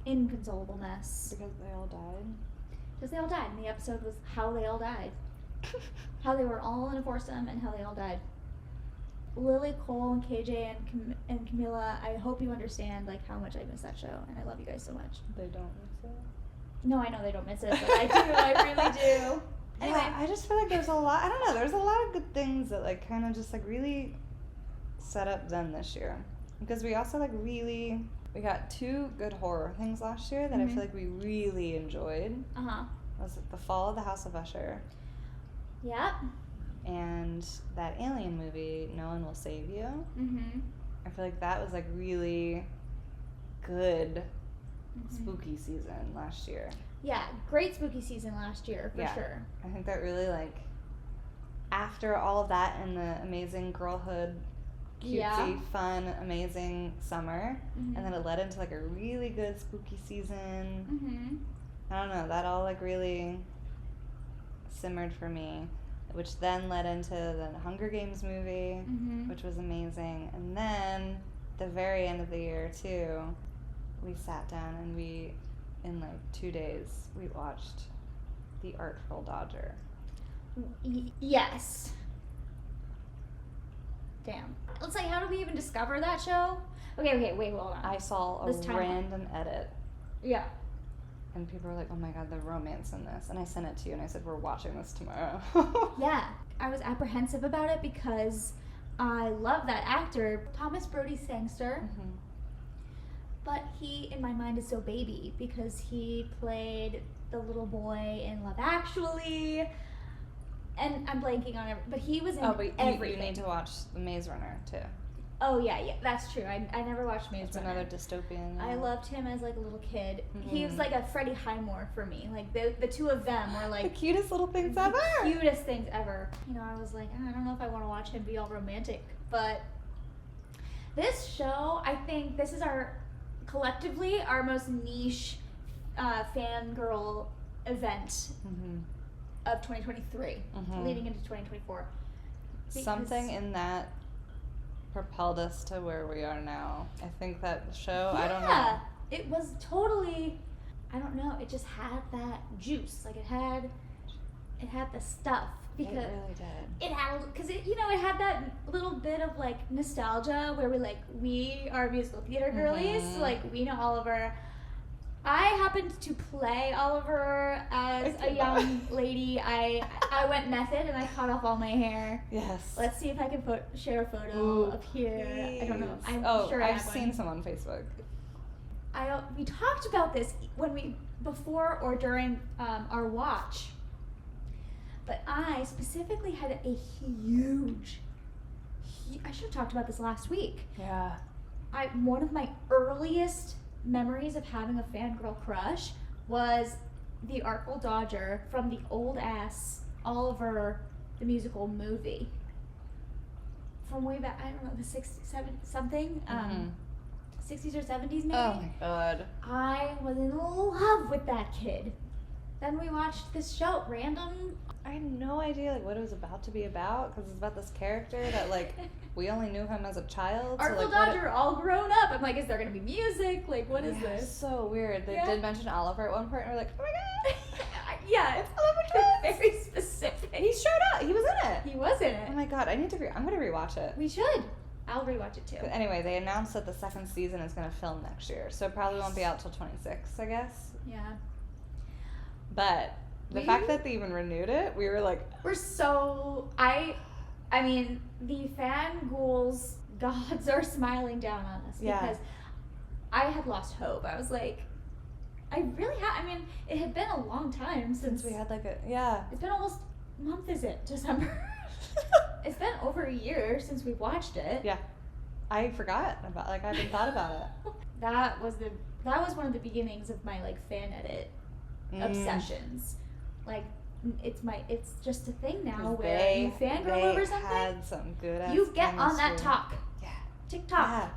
inconsolable mess. Because they all died? Because they all died, and the episode was how they all died. How they were all in a foursome, and how they all died. Lily, Cole, and KJ, and Camilla, I hope you understand, like, how much I miss that show, and I love you guys so much. They don't miss it? No, I know they don't miss it, but I do, I really do. Anyway. Yeah, I just feel like there's a lot, I don't know, there's a lot of good things that, like, kind of just, like, really set up Zen this year. Because we also, like, we got 2 good horror things last year that I feel like we really enjoyed. Was The Fall of the House of Usher. Yep. And that Alien movie, No One Will Save You. I feel like that was, like, really good spooky season last year. Yeah, great spooky season last year, for sure. I think that really, like, after all of that and the amazing girlhood, cutesy, fun, amazing summer, and then it led into, like, a really good spooky season. I don't know, that all, like, really simmered for me, which then led into the Hunger Games movie, which was amazing. And then, the very end of the year, too, we sat down and in like 2 days, we watched The Artful Dodger. Yes. Damn. Let's say, how did we even discover that show? Okay, wait, hold on. I saw a This timeline. random edit, Yeah. and people were like, "Oh my god, the romance in this," and I sent it to you, and I said, "We're watching this tomorrow." Yeah. I was apprehensive about it because I love that actor, Thomas Brody Sangster. Mhm. But he, in my mind, is so baby because he played the little boy in Love Actually. And I'm blanking on it, but he was in everything. You need to watch The Maze Runner too. Oh, yeah, that's true. I never watched Maze It's Runner. another dystopian. I loved him as like a little kid. Mhm. He was like a Freddie Highmore for me. Like the two of them were the like cutest little things the ever. cutest things ever. You know, I was like, I don't know if I want to watch him be all romantic, but this show, I think this is collectively our most niche fangirl event Mhm. of 2023, Mhm. leading into 2024. Something in that propelled us to where we are now. I think that show, I don't know. Yeah, it was totally, I don't know, it just had that juice. Like it had the stuff because It really did. it had, because it had that little bit of like nostalgia where we are musical theater girlies, Mhm. like we know Oliver. I happened to play Oliver as a young lady. I went method and I cut off all my hair. Yes. Let's see if I can share a photo Ooh, up here. I don't know. please. I'm sure I've have one. seen some on Facebook. We talked about this before or during our watch, but I specifically had a huge. I should have talked about this last week. Yeah. One of my earliest memories of having a fangirl crush was the Artful Dodger from the old ass Oliver the musical movie from way back. I don't know, the 60s, 70s, something. Mhm. 60s or 70s maybe. Oh my god. I was in love with that kid. Then we watched this show, random. I had no idea like what it was about to be about because it's about this character that like we only knew him as a child. Artful so, like, Dodger, all grown up. I'm like, is there gonna be music? Like, what is Yeah, this? So weird. They Yeah. did mention Oliver at one point, and we're like, oh my god. Yeah, it's Oliver Twist. very specific. He showed up. He was in it. He was in Oh it. my god, I'm gonna rewatch it. We should. I'll rewatch it too. But anyway, they announced that the second season is gonna film next year, so it probably won't be out till 26, I guess. Yeah. But the fact that they even renewed it, we were like, We're so I mean, the Ghouls gods are smiling down on us Yeah. because I had lost hope. I was like, I really had. I mean, it had been a long time since we had like a yeah. It's been almost month. Is it December? It's been over a year since we watched it. Yeah. I forgot about I hadn't thought about it. That was one of the beginnings of my like fan edit obsessions. Like it's just a thing now where you fangirl over something. Had some good You get on that chemistry. talk, Yeah. TikTok, Yeah.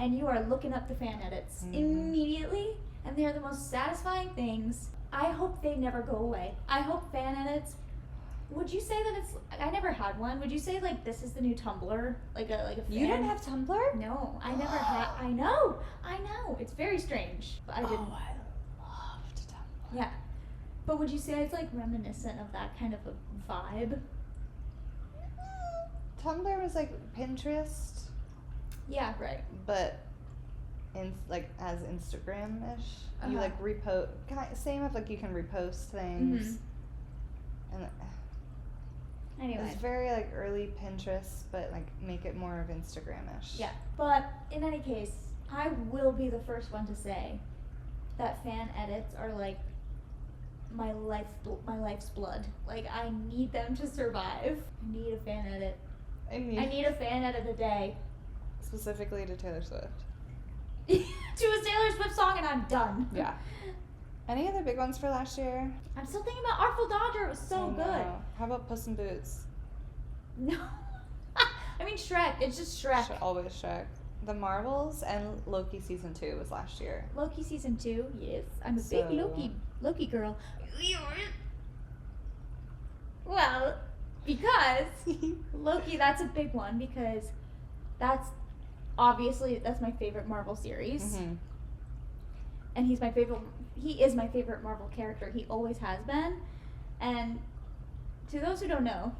and you are looking up the fan edits immediately, and they're the most satisfying things. I hope they never go away. I hope fan edits. Would you say that it's? I never had one. Would you say like this is the new Tumblr, like a fan? You didn't have Tumblr? No, I never had. I know. It's very strange, but I didn't. Oh, I loved Tumblr. Yeah, but would you say it's like reminiscent of that kind of a vibe? Tumblr was like Pinterest, Yeah, right. but in like as Instagram-ish. You Uh-huh. like repost. Same of like you can repost things, and Anyway. it's very like early Pinterest, but like make it more of Instagram-ish. Yeah, but in any case, I will be the first one to say that fan edits are like my life's blood. Like I need them to survive. I need a fan edit. I I need a fan edit a day. specifically to Taylor Swift. To a Taylor Swift song and I'm done. Yeah. Any other big ones for last year? I'm still thinking about Artful Dodger. It was so I good. know. How about Puss in Boots? No. I mean Shrek. It's just Shrek. Always Shrek. The Marvels and Loki season 2 was last year. Loki season 2. Yes, I'm a So- big Loki girl. Well, because Loki, that's a big one because that's my favorite Marvel series. Mhm. And he is my favorite Marvel character. He always has been. And to those who don't know,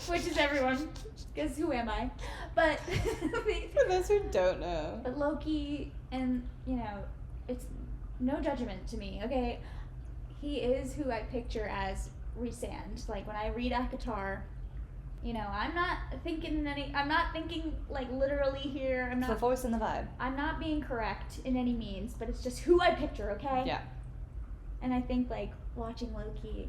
which is everyone, because who am I? But for those who don't know. But Loki, and it's no judgment to me, okay? He is who I picture as Rhysand. Like when I read ACOTAR, I'm not thinking like literally here. It's the voice and the vibe. I'm not being correct in any means, but it's just who I picture, okay? Yeah. And I think like watching Loki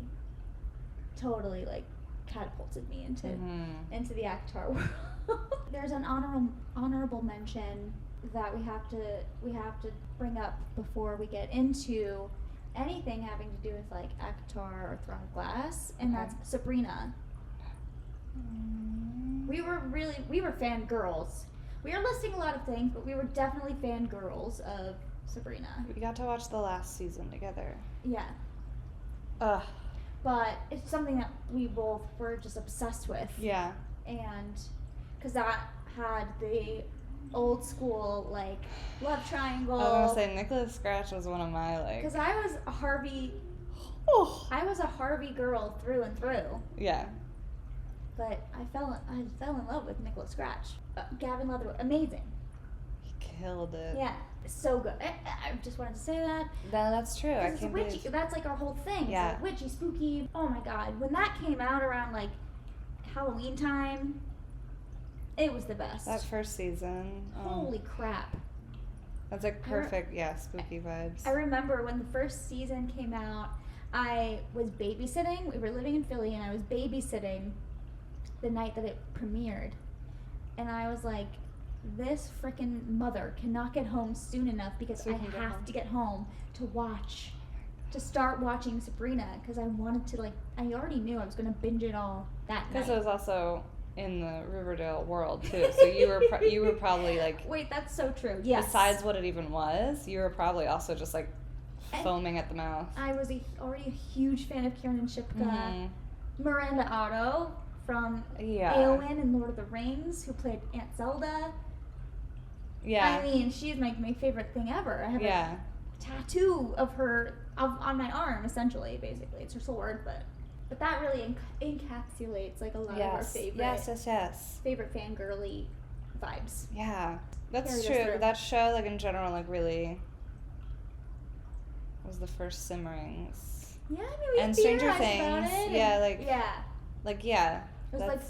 totally like catapulted me into the ACOTAR world. There's an honorable mention that we have to bring up before we get into anything having to do with like ACOTAR or Throne of Glass, and that's Sabrina. We were fangirls. We were listing a lot of things, but we were definitely fangirls of Sabrina. We got to watch the last season together. Yeah. Ugh. But it's something that we both were just obsessed with. Yeah. And because that had the old school like love triangle. I was gonna say Nicholas Scratch was one of my like. Because I was a Harvey. Oh. I was a Harvey girl through and through. Yeah. But I fell in love with Nicholas Scratch. Gavin Leatherwood, amazing. He killed it. Yeah, so good. I just wanted to say that. No, that's true. I can't witchy. believe. That's like our whole thing. Yeah. It's like witchy, spooky. Oh my god, when that came out around like Halloween time, it was the best. That first season. Holy crap. That's like perfect, spooky vibes. I remember when the first season came out, I was babysitting. We were living in Philly, and I was babysitting the night that it premiered. And I was like, this freaking mother cannot get home soon enough because I have to get home to start watching Sabrina, because I wanted to I already knew I was going to binge it all that night. Because it was also in the Riverdale world too, so you were probably like. Wait, that's so true. Yes. Besides what it even was, you were probably also just like foaming at the mouth. I was already a huge fan of Kiernan Shipka, Mm-hmm. Miranda Otto from Eowyn in Lord of the Rings, who played Aunt Zelda. Yeah. I mean, she's my favorite thing ever. I have a tattoo of her on my arm, essentially, basically. It's her sword, but that really encapsulates like a lot of our favorite favorite fangirly vibes. Yeah, that's true. That show, like in general, like really was the first simmerings. Yeah, I mean, we and Stranger theorized Things. about it. It was like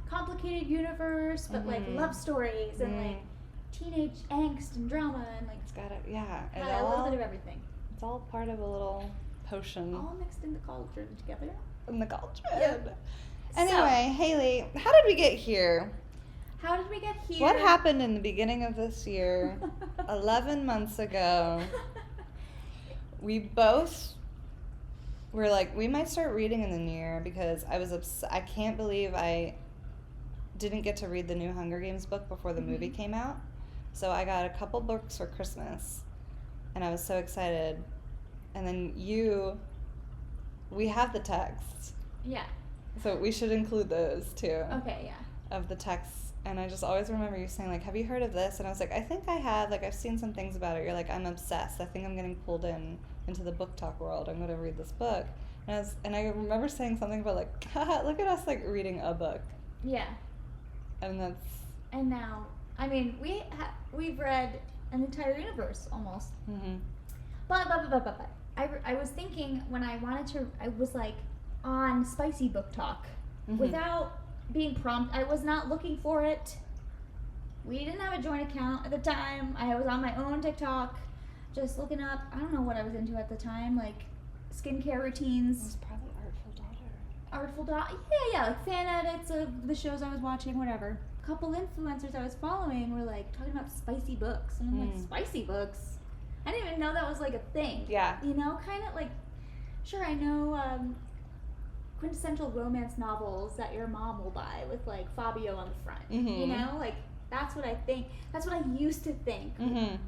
complicated universe, but like love stories and like teenage angst and drama and like. It's got it. A little bit of everything. It's all part of a little potion. All mixed in the cauldron together. In the cauldron. Yep. Anyway, Hayley, how did we get here? How did we get here? What happened in the beginning of this year, 11 months ago? We both were like, we might start reading in the new year, because I can't believe I didn't get to read the new Hunger Games book before the movie came out. So I got a couple books for Christmas, and I was so excited. And then we have the texts. Yeah. So we should include those too. Okay, yeah. Of the texts. And I just always remember you saying, like, have you heard of this? And I was like, I think I have. Like, I've seen some things about it. You're like, I'm obsessed. I think I'm getting pulled into the book talk world. I'm going to read this book. And I remember saying something about, like, haha, look at us, like, reading a book. Yeah. And now, I mean, we've read an entire universe, almost. Mm-hmm. But. I was thinking when I was, like, on Spicy Book Talk, without being prompted. I was not looking for it. We didn't have a joint account at the time. I was on my own TikTok, just looking up, I don't know what I was into at the time, like skincare routines. It was probably Artful Daughter. Yeah, like fan edits of the shows I was watching, whatever. A couple influencers I was following were like talking about spicy books, and I'm like, spicy books? I didn't even know that was like a thing. Yeah. You know, kind of like, sure, I know quintessential romance novels that your mom will buy with like Fabio on the front. You know, like that's what I think. That's what I used to think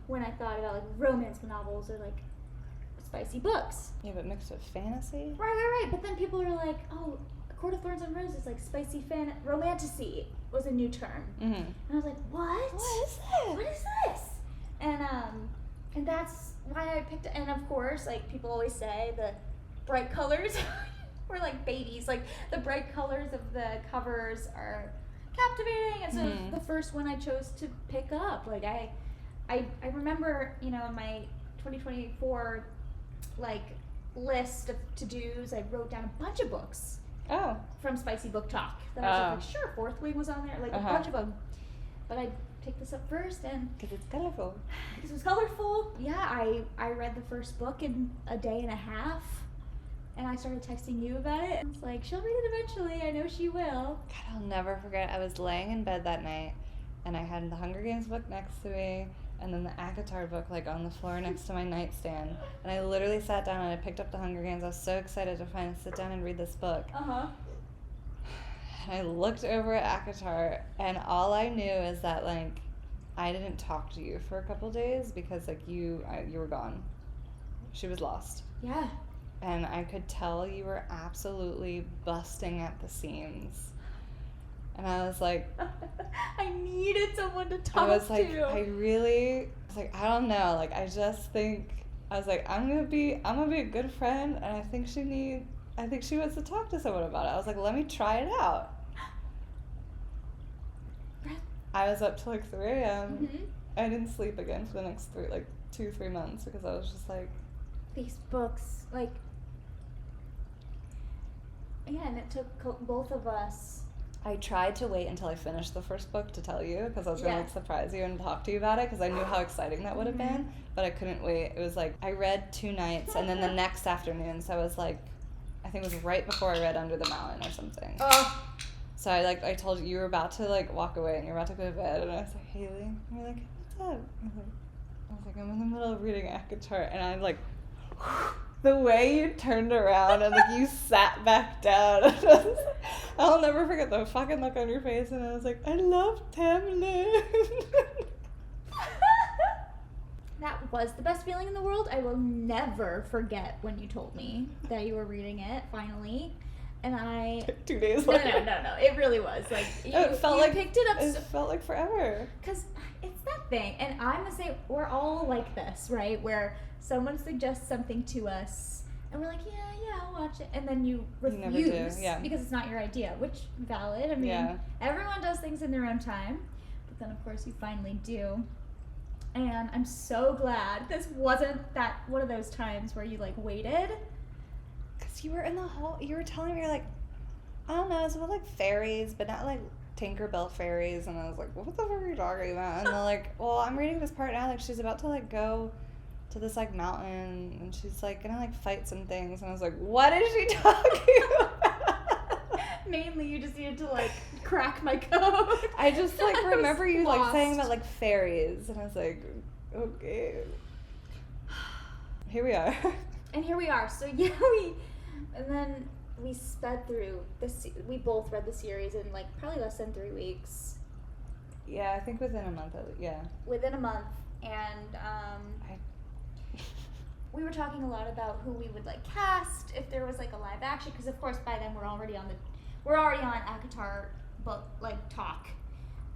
when I thought about like romance novels or like spicy books. Yeah, but mixed with fantasy. Right. But then people were like, "Oh, A Court of Thorns and Roses, like spicy romantasy was a new term." And I was like, "What? What is this? What is this?" And that's why I picked. And of course, like people always say, the bright colors we're like babies. Like the bright colors of the covers are captivating, and so the first one I chose to pick up, like I remember, you know, in my 2024 like list of to-dos, I wrote down a bunch of books. Oh. From Spicy Book Talk. That I was like, sure, Fourth Wing was on there, like a bunch of them. But I picked this up first, and because it's colorful. Because it was colorful. Yeah, I read the first book in a day and a half, and I started texting you about it. It's like, she'll read it eventually. I know she will. God, I'll never forget. I was laying in bed that night, and I had the Hunger Games book next to me, and then the ACOTAR book like on the floor next to my nightstand. And I literally sat down and I picked up the Hunger Games. I was so excited to finally sit down and read this book. And I looked over at ACOTAR, and all I knew is that like I didn't talk to you for a couple days because like you were gone. She was lost. Yeah. And I could tell you were absolutely busting at the seams. And I was like, I needed someone to talk to. I was like, I don't know. Like, I just think, I was like, I'm gonna be a good friend, and I think she wants to talk to someone about it. I was like, let me try it out. I was up till like 3 a.m. I didn't sleep again for the next 2-3 months because I was just like, these books, like, yeah, and it took both of us. I tried to wait until I finished the first book to tell you because I was going to surprise you and talk to you about it because I knew how exciting that would have been, but I couldn't wait. It was like I read 2 nights and then the next afternoon, so I was like, I think it was right before I read Under the Mountain or something. Oh. So I told you were about to like walk away and you're about to go to bed, and I was like, Hayley, and you're like, what's up? I was like, I'm in the middle of reading ACOTAR, and I like, the way you turned around and like you sat back down. I'll never forget the fucking look on your face, and I was like, I love Tamlin. That was the best feeling in the world. I will never forget when you told me that you were reading it finally, and I 2 days later. No. It really was like you picked it up. It felt like forever. Because it's that thing, and I'm the same. We're all like this, right? Where someone suggests something to us, and we're like, yeah, I'll watch it, and then you refuse because it's not your idea, which valid. I mean, everyone does things in their own time, but then of course you finally do. And I'm so glad this wasn't that one of those times where you like waited. Cause you were in the hall. You were telling me, you're like, I don't know, it's about like fairies, but not like Tinkerbell fairies. And I was like, what the fuck are you talking about? And they're like, well, I'm reading this part now. Like she's about to like go to this like mountain, and she's like gonna like fight some things. And I was like, what is she talking about? Mainly, you just needed to like crack my code. I just like remember you like saying about like fairies, and I was like, okay, here we are. And here we are. So yeah, and then we sped through this. We both read the series in like probably less than 3 weeks. Yeah, I think within a month. Yeah. Within a month, and we were talking a lot about who we would like cast if there was like a live action, because of course by then we're already on ACOTAR book like talk,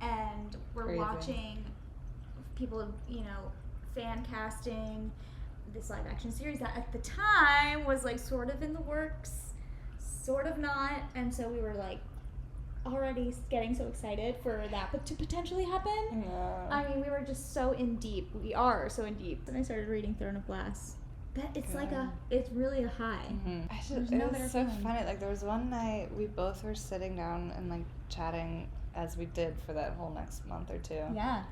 and we're watching people, you know, fan casting this live action series that at the time was like sort of in the works, sort of not, and so we were like already getting so excited for that to potentially happen. Yeah. I mean, we were just so in deep. We are so in deep. Then I started reading Throne of Glass. That it's like it's really a high. It was so funny. Like there was one night we both were sitting down and like chatting as we did for that whole next month or 2. Yeah.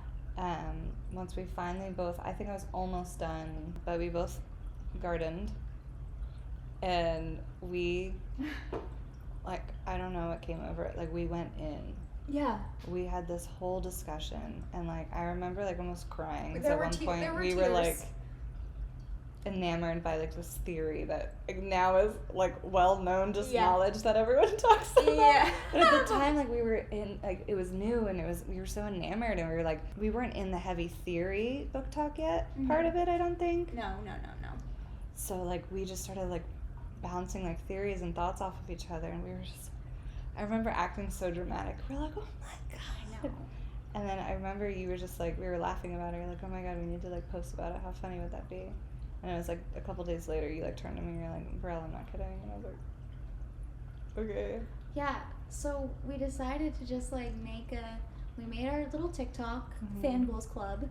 Once we finally both, I think I was almost done, but we both gardened, and we, like, I don't know what came over it. Like we went in. Yeah. We had this whole discussion, and like I remember like almost crying. There at were one point there were we tears. were like enamored by like this theory that like, now is like well known, just knowledge that everyone talks about. Yeah. But at the time, like we were in like it was new, and we were so enamored, and we were like we weren't in the heavy theory book talk yet. Part of it, I don't think. No. So like we just started like bouncing like theories and thoughts off of each other, and we were just. I remember acting so dramatic. We're like, oh my god. I know. And then I remember you were just like, we were laughing about it. You're like, oh my god, we need to like post about it. How funny would that be? And it was like a couple days later, you like turned to me and you're like, Brielle, I'm not kidding. And I was like, Okay. Yeah, so we decided to just like we made our little TikTok, Fangirls Club,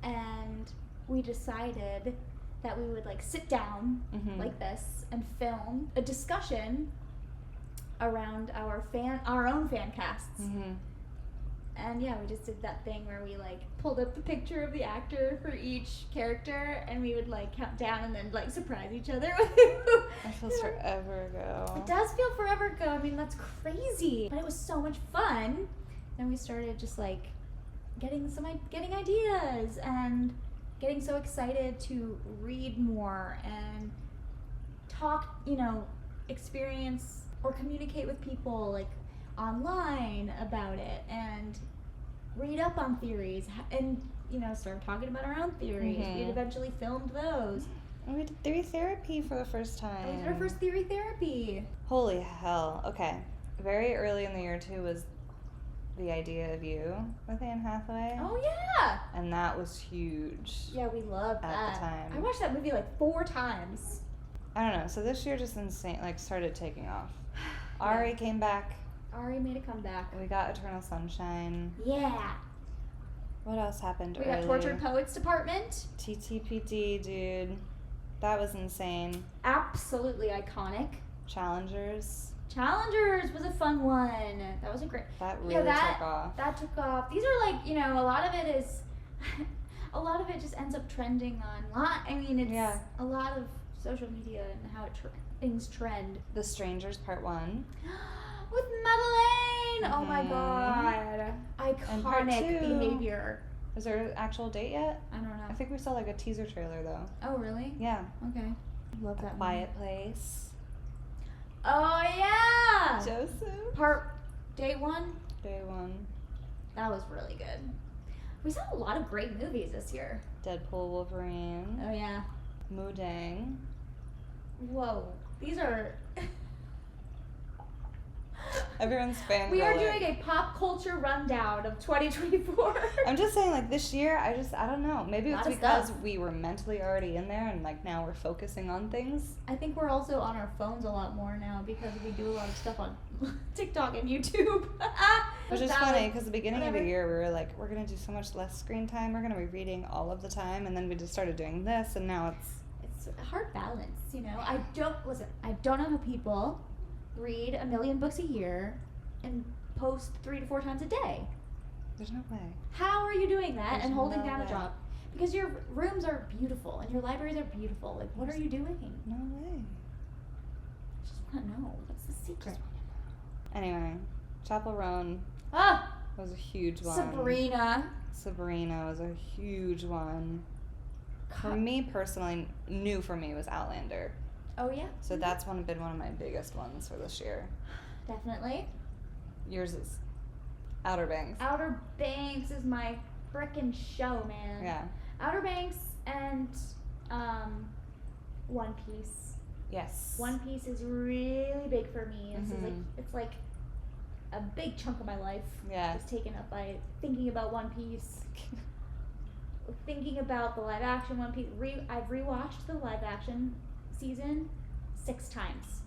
and we decided that we would like sit down like this and film a discussion around our own fan casts. And yeah, we just did that thing where we like pulled up the picture of the actor for each character, and we would like count down and then like surprise each other with who. That feels forever ago. It does feel forever ago. I mean, that's crazy, but it was so much fun. Then we started just like getting ideas and getting so excited to read more and talk, experience or communicate with people like online about it and read up on theories and start talking about our own theories. We had eventually filmed those. And we did theory therapy for the first time. We did our first theory therapy. Holy hell. Okay. Very early in the year too was the idea of you with Anne Hathaway. Oh yeah. And that was huge. Yeah, we loved that. At the time. I watched that movie like 4 times. I don't know. So this year just insane, like started taking off. Ari came back. Ari made a comeback. We got Eternal Sunshine. Yeah. What else happened We early? got Tortured Poets Department. TTPD, dude. That was insane. Absolutely iconic. Challengers. Challengers was a fun one. That was a great. That really took off. That took off. These are like, a lot of it is, a lot of it just ends up trending online. I mean, it's a lot of social media and how things trend. The Strangers Part 1. With Madeleine! Oh my god. Iconic behavior. Is there an actual date yet? I don't know. I think we saw like a teaser trailer though. Oh, really? Yeah. Okay. Love that Quiet Place. Oh, yeah! Joseph. Day 1? Day 1. That was really good. We saw a lot of great movies this year. Deadpool, Wolverine. Oh, yeah. Mudang. Whoa. These are... Everyone's fangirling. We are doing a pop culture rundown of 2024. I'm just saying, like, this year, I don't know. Maybe it's because stuff. we were mentally already in there and, like, now we're focusing on things. I think we're also on our phones a lot more now because we do a lot of stuff on TikTok and YouTube. Which is funny because the beginning of the year, we were like, we're going to do so much less screen time. We're going to be reading all of the time. And then we just started doing this, and now it's a hard balance, I don't know how people read 1 million books a year and post 3 to 4 times a day. There's no way. How are you doing that There's and holding no down way. a job? Because your rooms are beautiful and your libraries are beautiful. Like, what are you doing? No way. I just want to know. What's the secret? Anyway, Chaperone was a huge one. Sabrina was a huge one. For me personally, new for me was Outlander. Oh, yeah? So that's been one of my biggest ones for this year. Definitely. Yours is Outer Banks. Outer Banks is my frickin' show, man. Yeah. Outer Banks and One Piece. Yes. One Piece is really big for me. It's like a big chunk of my life is taken up by thinking about One Piece. Thinking about the live action One Piece. I've rewatched the live action season 6 times.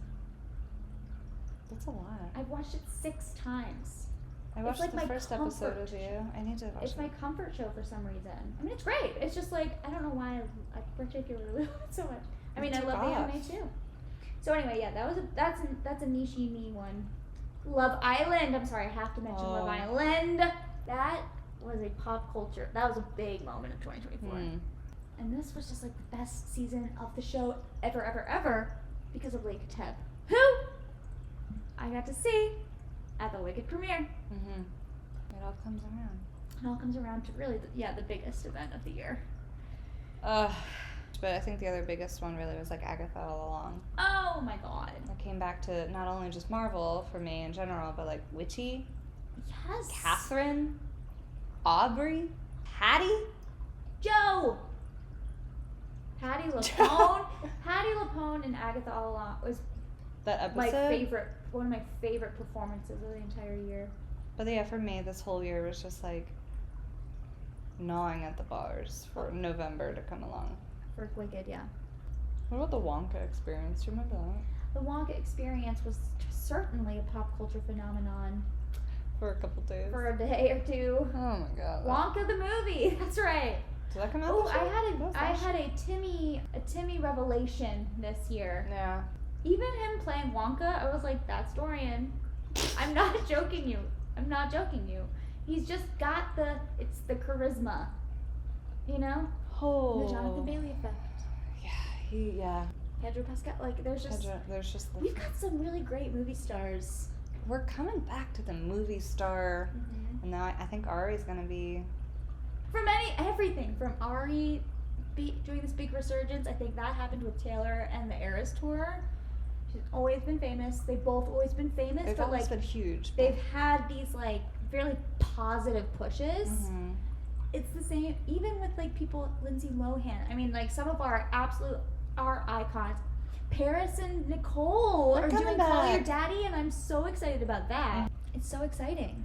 That's a lot. I've watched it 6 times. I watched like the first episode with you. I need to watch it. It's my comfort show for some reason. I mean, it's great. It's just like, I don't know why I particularly love it so much. I mean, I love the anime too. So anyway, yeah, that's a niche-y me one. Love Island. I'm sorry, I have to mention Love Island. That was a pop culture. That was a big moment of 2024. And this was just like the best season of the show ever because of Lake Teb, who I got to see at the Wicked premiere. It all comes around. It all comes around to really, the biggest event of the year. But I think the other biggest one really was like Agatha All Along. Oh my god. I came back to not only just Marvel for me in general, but like Witchy. Yes. Catherine. Aubrey. Hattie. Joe. Hattie LaPone. Hattie LaPone and Agatha All Along was that episode. One of my favorite performances of the entire year. But yeah, for me, this whole year was just like gnawing at the bars for November to come along. For Wicked, yeah. What about the Wonka experience? Do you remember that? the Wonka experience was certainly a pop culture phenomenon For a couple days. for a day or two. Oh my god. Wonka the movie. That's right. Did that come out Oh, this year? I had a Timmy revelation this year. Yeah. Even him playing Wonka, I was like, that's Dorian. I'm not joking you. I'm not joking you. He's just got it's the charisma. You know? Oh. The Jonathan Bailey effect. Yeah. Pedro Pascal. Like, there's just we've got some really great movie stars. We're coming back to the movie star, and now I think Ari's gonna be. From everything from Ari doing this big resurgence. I think that happened with Taylor and the Eras tour. She's always been famous. They've both always been famous, They've but always like been huge. they've had these like fairly positive pushes. Mm-hmm. It's the same even with like people, Lindsay Lohan. I mean, like some of our icons. Paris and Nicole They're are coming doing Call Your back. Daddy, and I'm so excited about that. It's so exciting.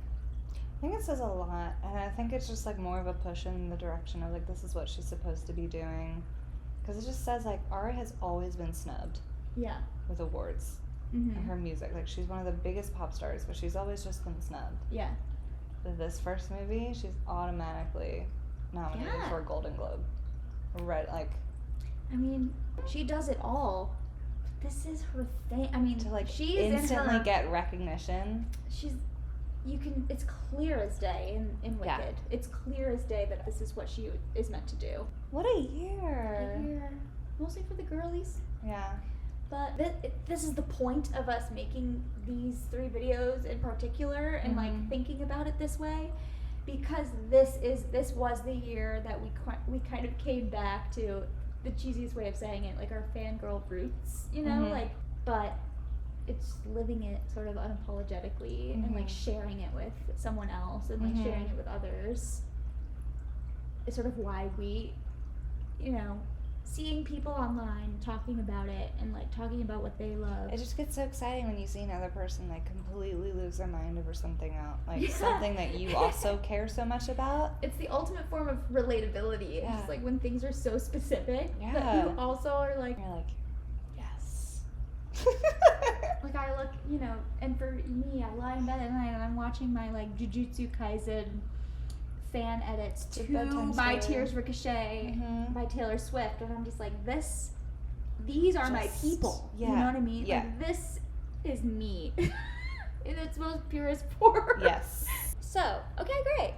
I think it says a lot, and I think it's just like more of a push in the direction of like this is what she's supposed to be doing, because it just says like Ari has always been snubbed Yeah. with awards and her music. Like she's one of the biggest pop stars, but she's always just been snubbed. Yeah. With this first movie, she's automatically nominated Yeah. for a Golden Globe. Right, like I mean, she does it all. This is her thing. I mean, to like she's instantly in her, get recognition. it's clear as day in Wicked. Yeah. It's clear as day that this is what she is meant to do. What a year! Mostly for the girlies. Yeah. But this is the point of us making these 3 videos in particular and like thinking about it this way, because this was the year that we kind of came back to the cheesiest way of saying it, like our fangirl roots, you know, like, but it's living it sort of unapologetically and like sharing it with someone else and like sharing it with others. It's sort of why we, you know, seeing people online talking about it and like talking about what they love. It just gets so exciting when you see another person like completely lose their mind over something else, like something that you also care so much about. It's the ultimate form of relatability. It's just like when things are so specific that you also are like, you're like, yes. like I look, you know, and for me, I lie in bed at night and I'm watching my like Jujutsu Kaisen fan edits to My Tears Ricochet by Taylor Swift, and I'm just like, these are my people. You know what I mean? Yeah. Like, this is me in its most purest form. Yes. So, okay, great.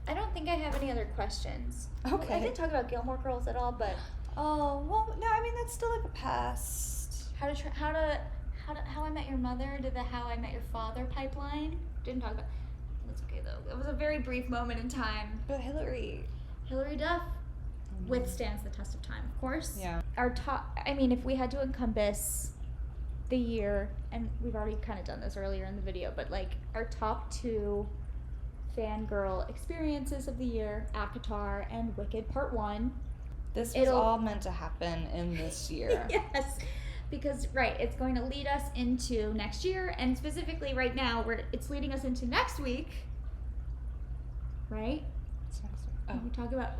I don't think I have any other questions. Okay. I didn't talk about Gilmore Girls at all, but Oh, well, no, I mean, that's still like a past. How I Met Your Mother did the How I Met Your Father pipeline. Didn't talk about. That's okay though. It was a very brief moment in time. But Hillary Duff withstands the test of time, of course. Yeah. Our top. I mean, if we had to encompass the year, and we've already kind of done this earlier in the video, but like our top 2 fangirl experiences of the year, ACOTAR and Wicked Part 1. This was all meant to happen in this year. Yes. Because, right, it's going to lead us into next year, and specifically right now, it's leading us into next week, right? What's next week? Oh. We talk about,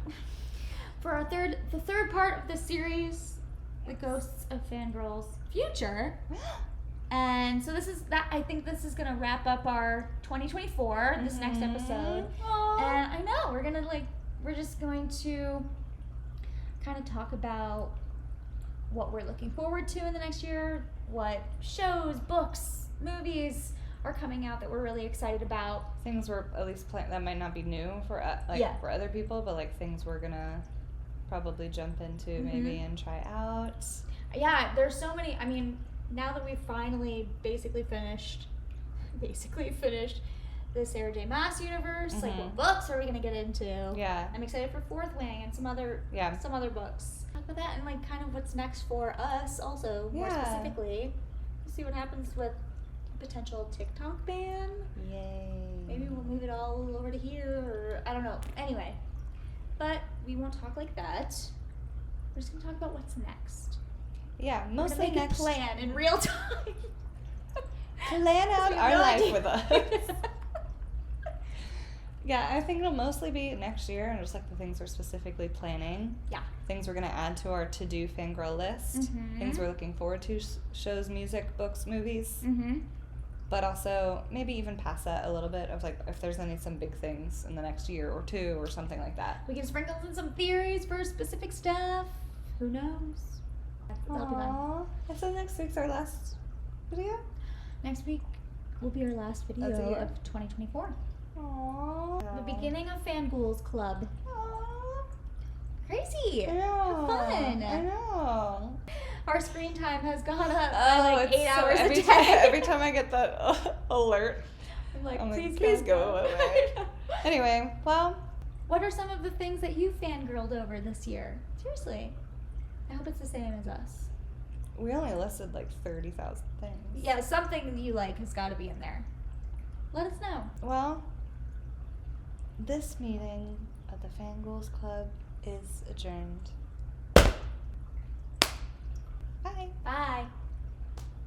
for the third part of the series, The Ghosts of Fangirls Future. And so I think this is going to wrap up our 2024, this next episode. Aww. And I know, we're just going to kind of talk about what we're looking forward to in the next year, what shows, books, movies are coming out that we're really excited about. Things we're at least playing that might not be new for for other people, but like things we're gonna probably jump into maybe and try out. Yeah, there's so many. I mean, now that we've finally basically finished the Sarah J. Maas universe, like what books are we gonna get into? Yeah. I'm excited for Fourth Wing and some other books. Talk about that and like kind of what's next for us also, more specifically. We'll see what happens with potential TikTok ban. Yay. Maybe we'll move it all over to here, or I don't know. Anyway, but we won't talk like that. We're just gonna talk about what's next. Yeah, We're mostly gonna make a plan in real time. Plan out our life with us. Yeah, I think it'll mostly be next year and just like the things we're specifically planning. Yeah. Things we're going to add to our to-do fangirl list. Mhm. Things we're looking forward to, shows, music, books, movies. Mm-hmm. But also maybe even past that a little bit of like if there's some big things in the next year or two or something like that. We can sprinkle in some theories for specific stuff. Who knows? That'll be fun. Aww. So next week's our last video? Next week will be our last video That's a year. of 2024. Aww. The beginning of Fangirls Club. Aww. Crazy. I know. Fun. I know. Our screen time has gone up by like 8 hours a day. Every time I get that alert, I'm like, I'm like, please, please go away. I know. Anyway, well, What are some of the things that you fangirled over this year? Seriously. I hope it's the same as us. we only listed like 30,000 things. Yeah, something that you like has got to be in there. Let us know. Well, this meeting of the Fangirls Club is adjourned. Bye. Bye.